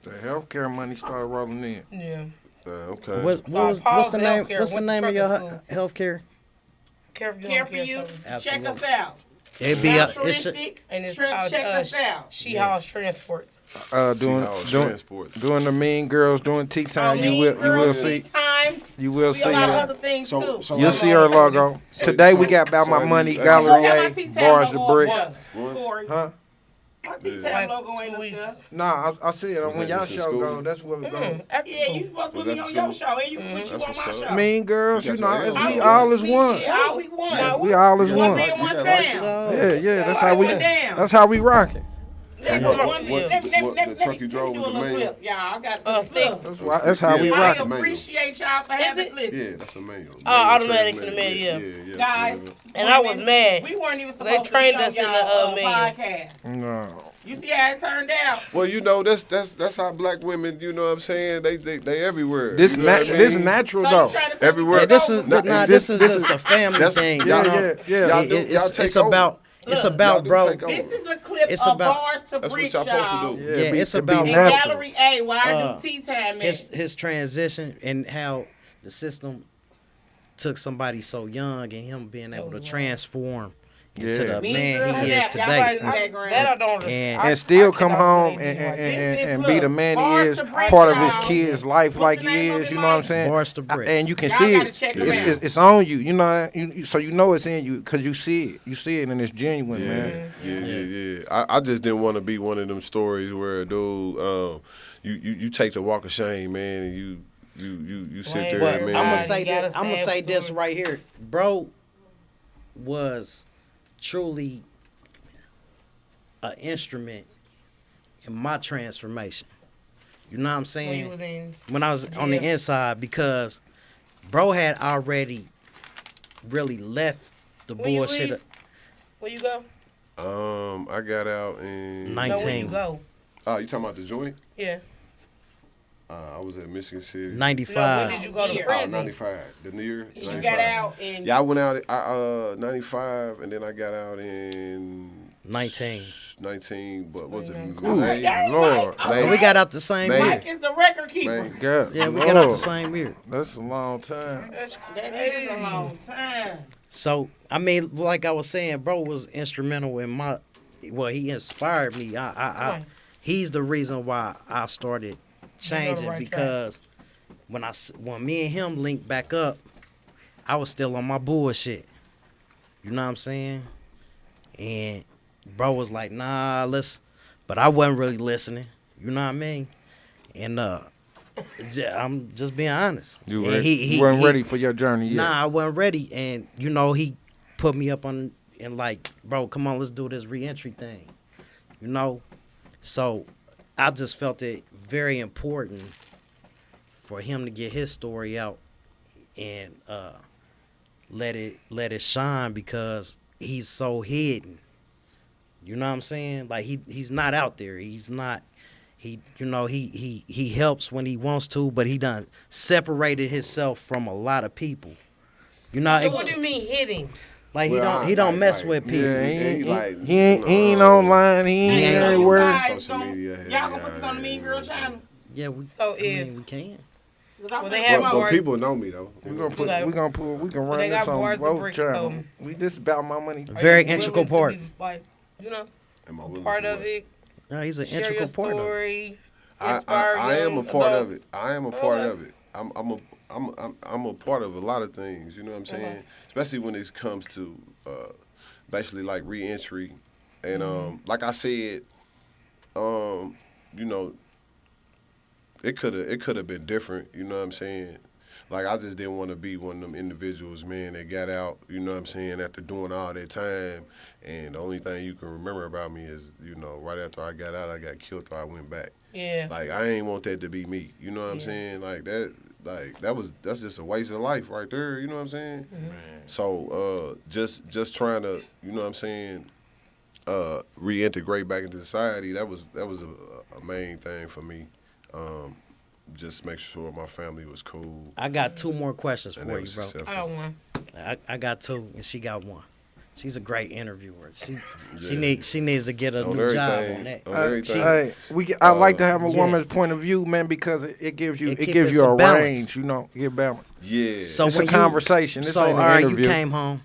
The healthcare money started rolling in. Yeah. Okay. What's the name? What's the name of your healthcare? Care for you. Check us out. It be check us out. She hauls transports. Doing the Mean Girls doing tea time. You will see. You will see. A lot of other things too. You'll see her logo. Today we got About My Money Gallery A, Barz2Brickz. Huh? My T-Tab Like logo 2 ain't up weeks. there. Nah, I see it Was when that y'all just in show school? go. That's where we go. Yeah, you supposed to put Was me that on the your school? show, and you put you That's on what's my up. show. Mean girls, You you got know, your it's we L. all is one. Yeah, all we one. Yeah, we all is One one. man, one You got right. sound. Yeah, that's how we. Damn. That's how we rocking. That's what- one- what- the truck you drove was a a little man? clip, y'all. I got stick. That's how we Yeah, I that's rocking. a manual. appreciate y'all for having it? listen. Yeah, that's a manual. Automatic in the transmission. manual, Yeah. Guys, And I was mad. We weren't even They supposed to trained be on us in the, y'all manual. podcast. No. You see how it turned out? Well, you know, that's how black women, you know what I'm saying? They everywhere. This you know what I this mean? natural So you though. trying to say Everywhere. we Yeah, took this is over? this is just a family That's- thing. y'all Yeah, know- yeah. y'all do- y'all It's take over. about Y'all bro. take over. This is a clip It's of about- Barz2Brickz, That's what y'all supposed y'all. to do. Yeah, it's it about In natural. Gallery A, where I Uh, do tea time at. his transition and how the system took somebody so young and him being able to transform into Yeah. the Mean man Girls, he yeah, is y'all today. like- That I don't understand. And still I come cannot home believe you like that. and be the man he is, Barz2Brickz, part of his y'all. kid's life What's like the he name of is. it, You know what I'm Mike? saying? Barz2Brickz. And you can Y'all see gotta it. check him out. It's on you. You know, so you know it's in you because you see it. You see it and it's genuine, man. Yeah. I just didn't want to be one of them stories where, dude, you take the walk of shame, man, and you sit there, But man. I'm gonna You say gotta this. I'm gonna say say it this for- right here, bro. Was truly an instrument in my transformation. You know what I'm saying? When you was in When I was on the jail. inside, because bro had already really left the When you bullshit. leave? Where you go? I got out in. 19. No, where you go? Oh, you talking about the joint? Yeah. I was at Michigan City. 95. No, when did you go to Yeah. Oh, prison? 95. The New Year. You 95. got out and Yeah, I went out at 95, and then I got out in 19. 19. But was it Ooh, May? Dang, Lord. Mike, Man. We got out the same Man. year. Mike is the record keeper. May. Yeah, Yeah, we got out the Lord. same year. That's a long time. That's That crazy. is a long time. So I mean, like I was saying, bro was instrumental in my. Well, he inspired me. He's the reason why I started changing right because when me and him linked back up, I was still on my bullshit. You know what I'm saying? And bro was like, nah, but I wasn't really listening. You know what I mean? And I'm just being honest. You And weren't ready for your journey yet. Nah, I wasn't ready. And, he put me up on, and like, bro, come on, let's do this reentry thing. So I just felt it very important for him to get his story out and let it shine because he's so hidden. You know what I'm saying? Like he's not out there. He's not. He helps when he wants to, but he done separated himself from a lot of people. So what do you mean hitting? Like Well, he don't mess like- with people. Yeah, he ain't online. He ain't ain't everywhere. Guys Social media, y'all gonna put this on the Mean Girl channel? Yeah, we. So I mean, if- we can. Well, they have But Barz. people know me, though. We can So run they this got on Barz2Brickz, both channels. so- This about my money. Very Are you integral willing to part. be, like, Am I willing part to of what? it. No, he's an Share your integral part of it. story. I Inspire am a young part of adults. it. I am a part Okay. of it. I'm a part of a lot of things. You know what I'm saying? Okay. Especially when it comes to basically like reentry, and like I said, it could have been different. You know what I'm saying? Like I just didn't want to be one of them individuals, man, that got out. You know what I'm saying? After doing all that time, and the only thing you can remember about me is, right after I got out, I got killed or I went back. Yeah. Like I ain't want that to be me. You know what I'm saying? Like that's just a waste of life right there. You know what I'm saying? So just trying to, you know what I'm saying, reintegrate back into society. That was a main thing for me. Just make sure my family was cool. I got two more questions And for they you, was bro. successful. I got one. I got two, and she got one. She's a great interviewer. She Yeah. needs to get a On new job everything. on that. On everything. Hey, I like to have a yeah. woman's point of view, man, because it gives you It gives keeps you a a balance. range, get balance. Yeah. So It's when a conversation. This so ain't all an right, interview. you came home.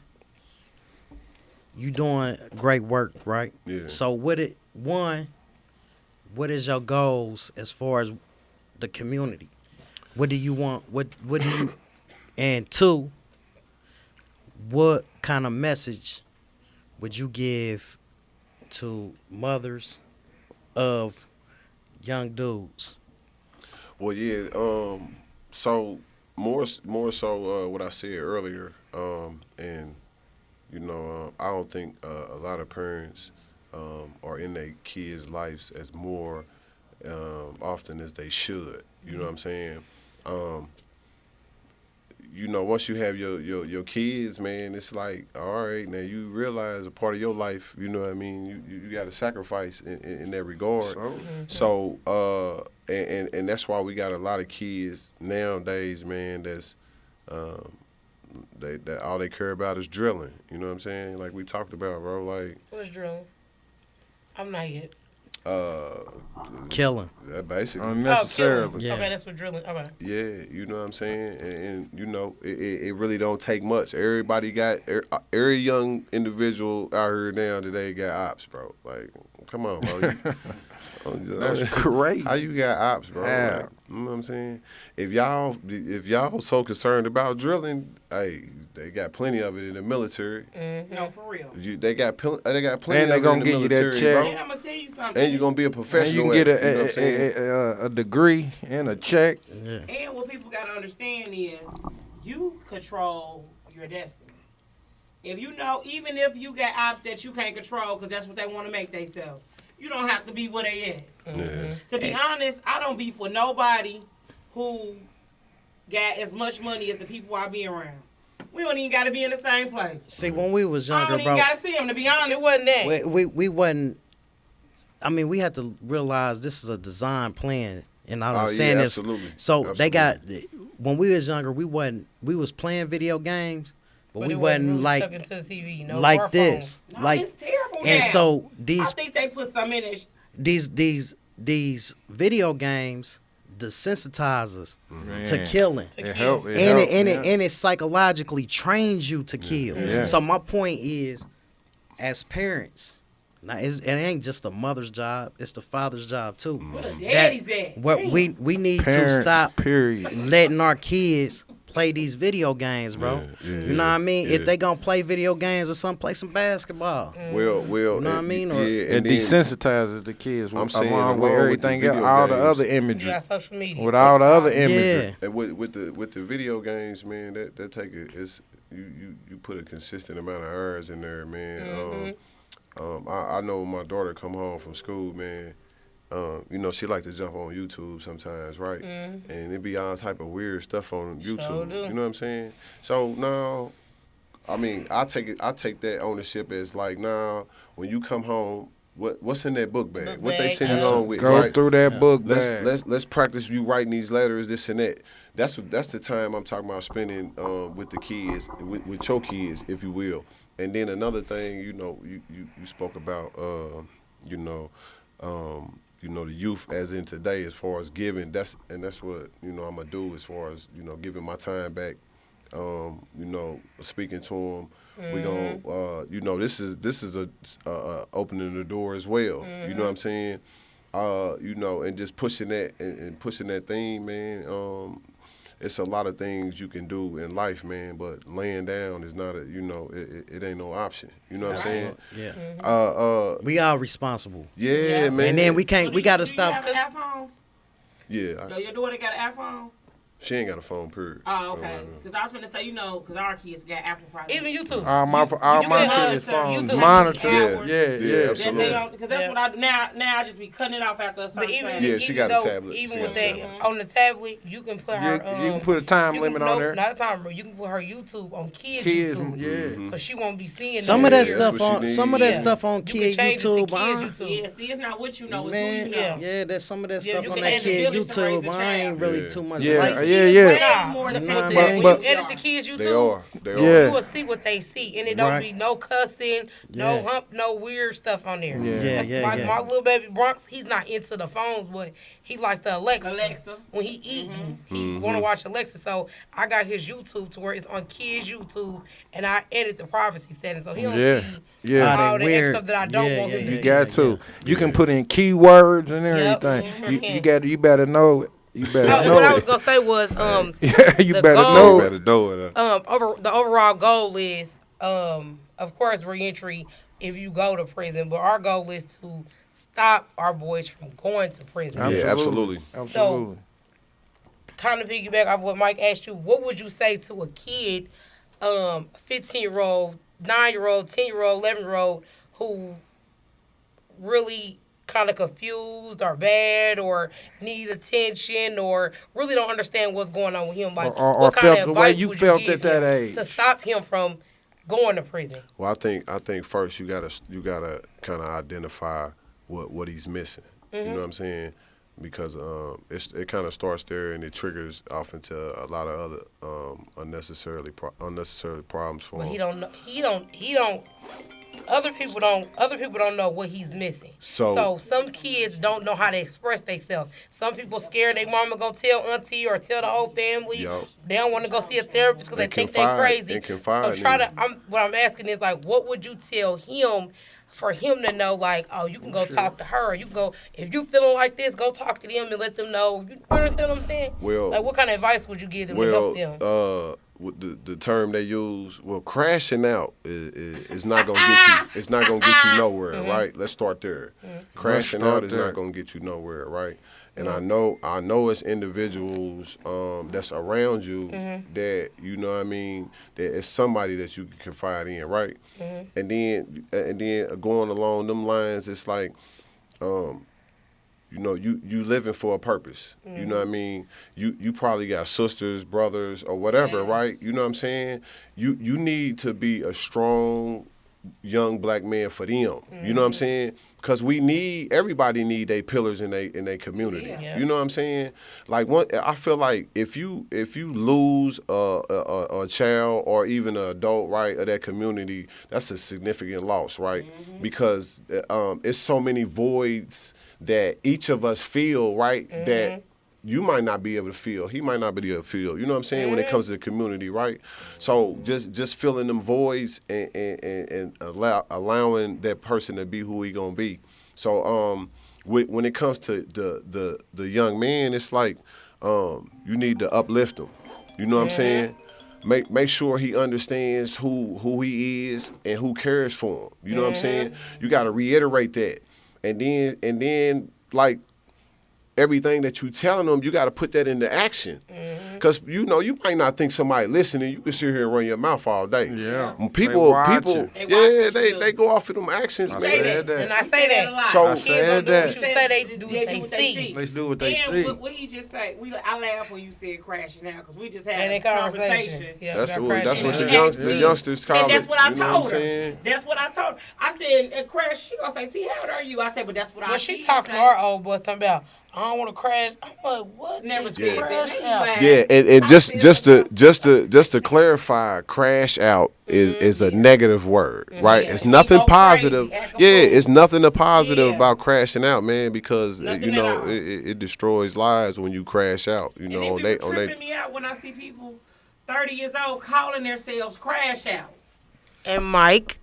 You doing great work, right? Yeah. So what is your goals as far as the community? What do you want? What do you? And two, what kind of message would you give to mothers of young dudes? Well, yeah. So more so what I said earlier, and I don't think a lot of parents are in their kids' lives as more often as they should. You know what I'm saying? Once you have your kids, man, it's like, all right, now you realize a part of your life, you know what I mean? You got to sacrifice in that regard. So and that's why we got a lot of kids nowadays, man, that's that all they care about is drilling. You know what I'm saying? Like we talked about, bro. Like, What's drilling? I'm not yet. Killing. That basically. Unnecessarily. Yeah. Okay, that's what drilling. Okay. Yeah, you know what I'm saying? And it really don't take much. Everybody got, every young individual out here now today got ops, bro. Like, come on, bro. That's crazy. How you got ops, bro? Yeah. Like, you know what I'm saying? If y'all so concerned about drilling, hey, they got plenty of it in the military. No, for real. They got plenty And of they it gonna in the give you that military, check. bro. And I'm gonna tell you something. And you're gonna be a And professional. you can get at it, you know what I'm saying? a degree and a check. Yeah. And what people gotta understand is you control your destiny. If you know, even if you got ops that you can't control, because that's what they want to make themselves, you don't have to be where they at. Yeah. To be honest, I don't beef with nobody who got as much money as the people I be around. We don't even got to be in the same place. See, when we was I younger, don't even bro, got to see them, to be honest. It wasn't that. we wasn't. I mean, we had to realize this is a design plan, and I'm Oh, saying yeah, this. absolutely. So they got when we was younger, we was playing video games, but we it wasn't really like stuck into the TV, no like or this, No, like. it's terrible And now. so I think they put some in it. these video games desensitize us to Man. killing. To It kill. help. And it psychologically trains you to kill. Yeah. So my point is, as parents, now it ain't just the mother's job; it's the father's job too. Where the daddy's at? What we need to Parents, stop period. letting our kids play these video games, bro. Yeah, You know what I mean? yeah. If they gonna play video games or something, play some basketball. Well, You know what I mean? Or- yeah, It and then- desensitizes the kids I'm saying along with along with everything the else, video all the games. other You imagery. got social media. With all the other TikTok. imagery. Yeah. And with the video games, man, that take it. It's you put a consistent amount of hours in there, man. I know when my daughter come home from school, man. She like to jump on YouTube sometimes, right? And it be all type of weird stuff on YouTube. do. You know what I'm saying? So now, I mean, I take that ownership as like, now when you come home, what's in that book bag? Book What they bag, send you yeah. home with? Go right? through that book bag. Let's practice you writing these letters, this and that. That's the time I'm talking about spending with the kids, with your kids, if you will. And then another thing, you spoke about, the youth as in today, as far as giving. That's what I'm gonna do as far as giving my time back. Speaking to them. We gonna, this is a opening the door as well. You know what I'm saying? And just pushing that and pushing that thing, man. It's a lot of things you can do in life, man. But laying down is not it ain't no option. You know what I'm saying? Yeah. We all responsible. Yeah, man. And then we So gotta do stop. You have an iPhone? Yeah, Your daughter got an iPhone? she ain't got a phone, period. Oh, okay. Because I was going to say, because our kids got Apple products. Even YouTube. All my you kids' can phones YouTube. monitor. Yeah. Yeah. Absolutely. Because that's what I do. Now I just be cutting it off after a certain But even, time. Yeah, she even got a though, tablet. Even She with got a that, tablet. on the tablet, you can put her. You can put a time you limit can, on no, there. Not a time limit. You can put her YouTube on kids YouTube. Yeah. So she won't be seeing Some no of that weird- that's stuff what she on needs. some of that Yeah. stuff on You can kid change it to YouTube. kids YouTube. Yeah, see, it's not what you know, it's Man, who you know. yeah, there's some of that Yeah, stuff you on can that edit kid the village to raise YouTube. a I ain't child. really Yeah. too much. Yeah, like Like, yeah, kids yeah. way more You than know what I that. mean? When But- you edit the kids YouTube, They are. Yeah. you will see what they see, and it don't Right. be no cussing, no Yeah. hump, no weird stuff on there. Yeah. Yeah, That's yeah, like yeah. my little baby Bronx, he's not into the phones, but he like the Alexa. Alexa. When he eating, he want to watch Alexa. So I got his YouTube to where it's on kids YouTube, and I edit the privacy settings, so he don't Yeah. see Yeah. all All the that extra weird. stuff that I don't Yeah, want him yeah, to You see. got to. You can put in keywords and Yep, everything. you sure You can. you better know. You better Oh, know what I it. was gonna say was You the better goal- know You it. better do it. the overall goal is of course reentry if you go to prison, but our goal is to stop our boys from going to prison. Yeah, absolutely. Absolutely. Kind of piggyback off what Mike asked you, what would you say to a kid, 15-year-old, 9-year-old, 10-year-old, 11-year-old, who really kind of confused or bad or need attention or really don't understand what's going on with him? Like, or what kind felt of the way advice you would felt you give at that him age to stop him from going to prison? Well, I think first you gotta kind of identify what he's missing. You know what I'm saying? Because it kind of starts there and it triggers off into a lot of other unnecessary problems for But him. he don't know. He don't. Other people don't know what he's missing. So some kids don't know how to express themselves. Some people scared their mama gonna tell auntie or tell the whole family. Yup. They don't want to go see a therapist because they think they're crazy. And confide So try in to. What I'm asking is like, what would you tell him for him to know? Like, oh, you can go talk to her. You can go if you feeling like this, go talk to them and let them know. You understand what I'm saying? Well, like, what kind of advice would you give them to help them? With the term they use, crashing out is not gonna get you. It's not gonna get you nowhere, right? Let's start there. Crashing out is not gonna get you nowhere, right? And I know as individuals that's around you that you know what I mean, that it's somebody that you can confide in, right? And then going along them lines, it's like you know, you living for a purpose. You know what I mean? You probably got sisters, brothers, or whatever, right? You know what I'm saying? You need to be a strong young black man for them. You know what I'm saying? Because everybody need their pillars in their community. Yeah. You know what I'm saying? Like I feel like if you lose a child or even an adult, right, of that community, that's a significant loss, right? Because it's so many voids that each of us feel, right, that you might not be able to feel. He might not be able to feel. You know what I'm saying? When it comes to the community, right? So just filling them voids and allowing that person to be who he gonna be. So when it comes to the young man, it's like you need to uplift him. You know what I'm saying? Make sure he understands who he is and who cares for him. You know what I'm saying? You got to reiterate that. And then, like, everything that you telling them, you got to put that into action. Because, you know, you might not think somebody listening. You can sit here and run your mouth all day. Yeah. People, They go off of them actions, I man. said that. And I say that. So- I Kids said don't do that. what you say they do what they see. Let's do what they and see. what he just say, I laugh when you said crashing out because we just had And a that conversation. Yeah, That's that what crashing the out. youngsters call And it. that's what I You know told what her. I'm saying? That's what I told her. I said, crash. She gonna say, T, how old are you? I said, but that's what I When see she you talking to say. our old boys talking about, I don't want to crash. I'm like, what? Never is said crash that. out? Yeah, and just to clarify, crash out is a negative word, right? Yeah. It's nothing Go positive. crazy, act a Yeah, fool. it's nothing positive Yeah. about crashing out, man, because Nothing you at know all. it destroys lives when you crash out. You know, And it be tripping me out when I see people 30 years old calling themselves crash outs. And Mike,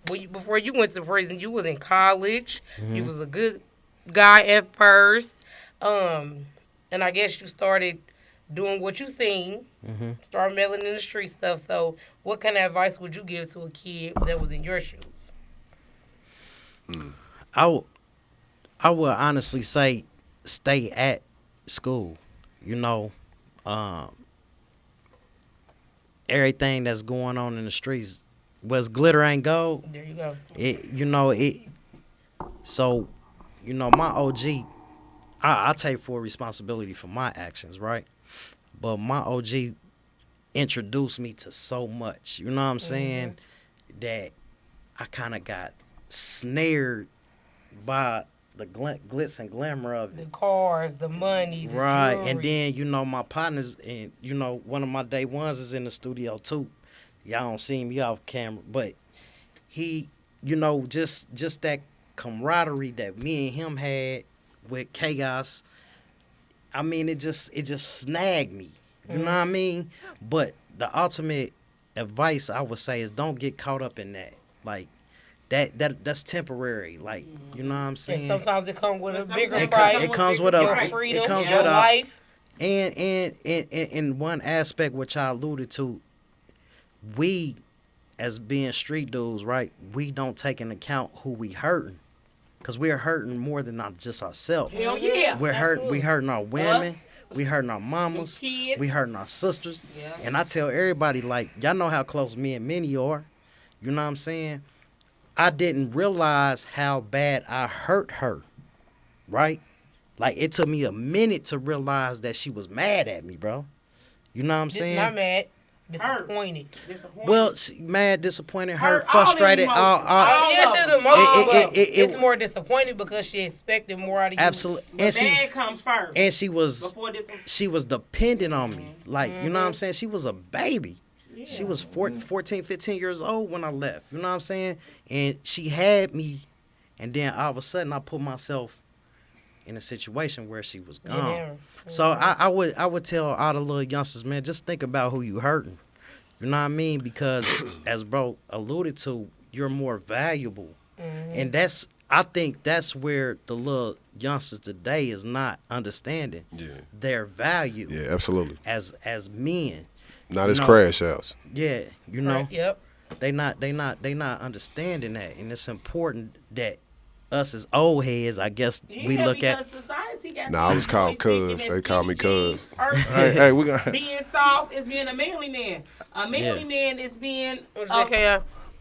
before you went to prison, you was in college. You was a good guy at first. And I guess you started doing what you seen, started meddling in the street stuff. So what kind of advice would you give to a kid that was in your shoes? I would honestly say stay at school. You know, everything that's going on in the streets was glitter ain't gold. There you go. So, you know, my OG, I take full responsibility for my actions, right? But my OG introduced me to so much, you know what I'm saying, that I kind of got snared by the glitz and glamour of The it. cars, the money, the Right, jewelry. and then, you know, my partners, and, you know, one of my day ones is in the studio, too. Y'all don't see me off camera, but he, you know, just that camaraderie that me and him had with Kaos, I mean, it just snagged me. You know what I mean? But the ultimate advice I would say is don't get caught up in that. Like, that's temporary. Like, you know what I'm saying? And sometimes it comes with a bigger It price. comes with a your it freedom, comes your with a life. and one aspect which I alluded to, we as being street dudes, right? We don't take into account who we hurting. Because we're hurting more than not just ourselves. Hell yeah. We hurting our women. Us. We hurting our mamas. Kids. We hurting our sisters. Yeah. And I tell everybody, like, y'all know how close me and Minnie are. You know what I'm saying? I didn't realize how bad I hurt her, right? Like, it took me a minute to realize that she was mad at me, bro. You know what I'm saying? Not mad. Disappointed. Well, mad, disappointed, Hurt, hurt, frustrated. Yes, it's emotional. It's more disappointed because she expected more out of you. Absolutely. And bad comes first. And she was dependent on me. Like, you know what I'm saying? She was a baby. Yeah. She was 14, 15 years old when I left. You know what I'm saying? And she had me, and then all of a sudden I put myself in a situation where she was gone. Yeah. So I would tell all the little youngsters, man, just think about who you hurting. You know what I mean? Because as bro alluded to, you're more valuable. And I think that's where the little youngsters today is not understanding their value. Yeah, absolutely. As men. Not as crash outs. Yeah, you know. Yep. They not understanding that, and it's important that us as old heads, I guess, we look at. Society got I was called Cuz. They call me Cuz. Hey, we gonna being soft is being a manly man. A manly man is being.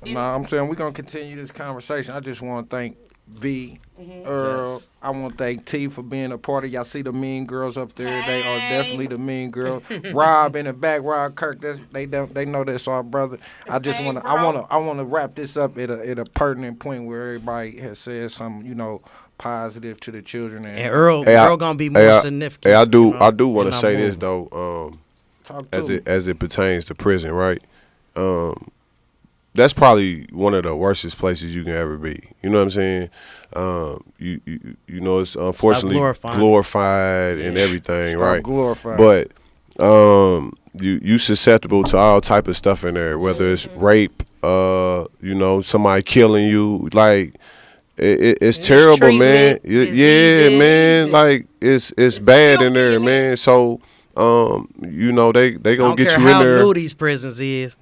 No, I'm saying we're gonna continue this conversation. I just want to thank V, Earl. That's... I want to thank T for being a part of. Y'all see the mean girls up there? They are definitely the mean girls. Rob in the back, Rob Kirk. They know that's our brother. I just want to. I want to wrap this up at a pertinent point where everybody has said something, positive to the children. And Earl gonna be more significant. Hey, I do want to say this though. As it pertains to prison, right? That's probably one of the worstest places you can ever be. You know what I'm saying? It's unfortunately glorified and everything, right? Glorified. But you susceptible to all type of stuff in there, whether it's rape, somebody killing you, like it's terrible, man. Yeah, man, like it's bad in there, man. So they gonna get you in there. How new these prisons is.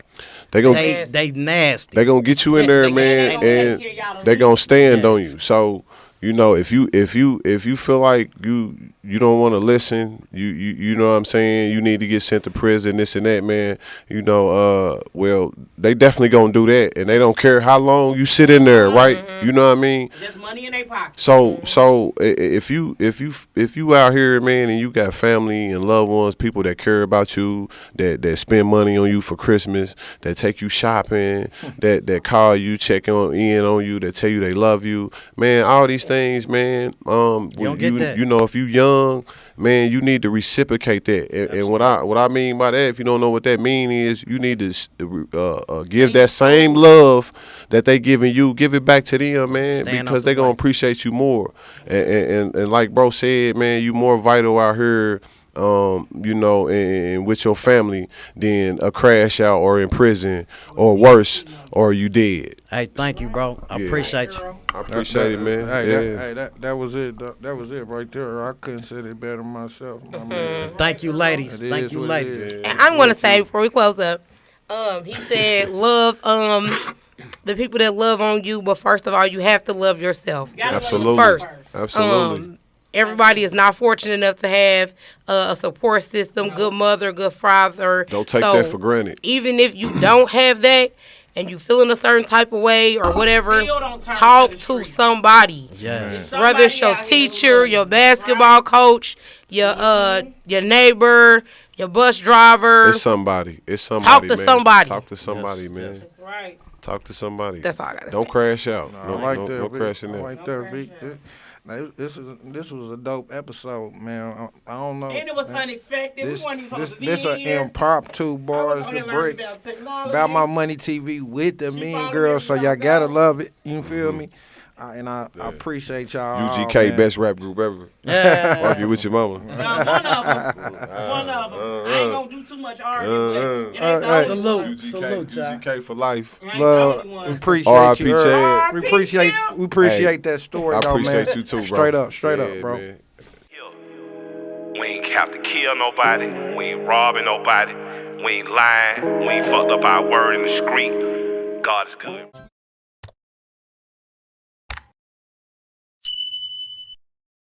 They nasty. They gonna get you in there, man, and they gonna stand on you. So if you feel like you don't want to listen, you know what I'm saying, you need to get sent to prison, this and that, man. Well, they definitely gonna do that, and they don't care how long you sit in there, right? You know what I mean? There's money in their pocket. So if you out here, man, and you got family and loved ones, people that care about you, that spend money on you for Christmas, that take you shopping, that call you, check in on you, that tell you they love you, man, all these things, man. If you young, man, you need to reciprocate that. And what I mean by that, if you don't know what that mean is, you need to give that same love that they giving you, give it back to them, man, because they gonna appreciate you more. And like bro said, man, you more vital out here, and with your family than a crash out or in prison or worse, or you dead. Hey, thank you, bro. I appreciate you. I appreciate it, man. That was it. That was it right there. I couldn't say it better myself. Thank you, ladies. Thank you, ladies. And I'm gonna say before we close up, he said love the people that love on you, but first of all, you have to love yourself. Absolutely. First. Absolutely. Everybody is not fortunate enough to have a support system, good mother, good father. Don't take that for granted. Even if you don't have that and you feeling a certain type of way or whatever, talk to somebody. Yes. Whether it's your teacher, your basketball coach, your neighbor, your bus driver. It's somebody. Talk to somebody. Talk to somebody, man. That's right. Talk to somebody. That's all I gotta say. Don't crash out. No crashing in. Right there, Vic. Now, this was a dope episode, man. I don't know. And it was unexpected. We weren't even supposed to be This an here. impromptu Barz2Brickz about my money TV with the mean girls, so y'all gotta love it. You feel me? And I appreciate y'all. UGK, best rap group ever. Argue with your mama. One of them. I ain't gonna do too much arguing. Salute, y'all. UGK for life. Love, appreciate R.I.P. you. Chad. We appreciate that story, I though, appreciate man. you too, bro. Straight up, bro. Man. We ain't have to kill nobody. We ain't robbing nobody. We ain't lying. We ain't fucked up our word in the street. God is good.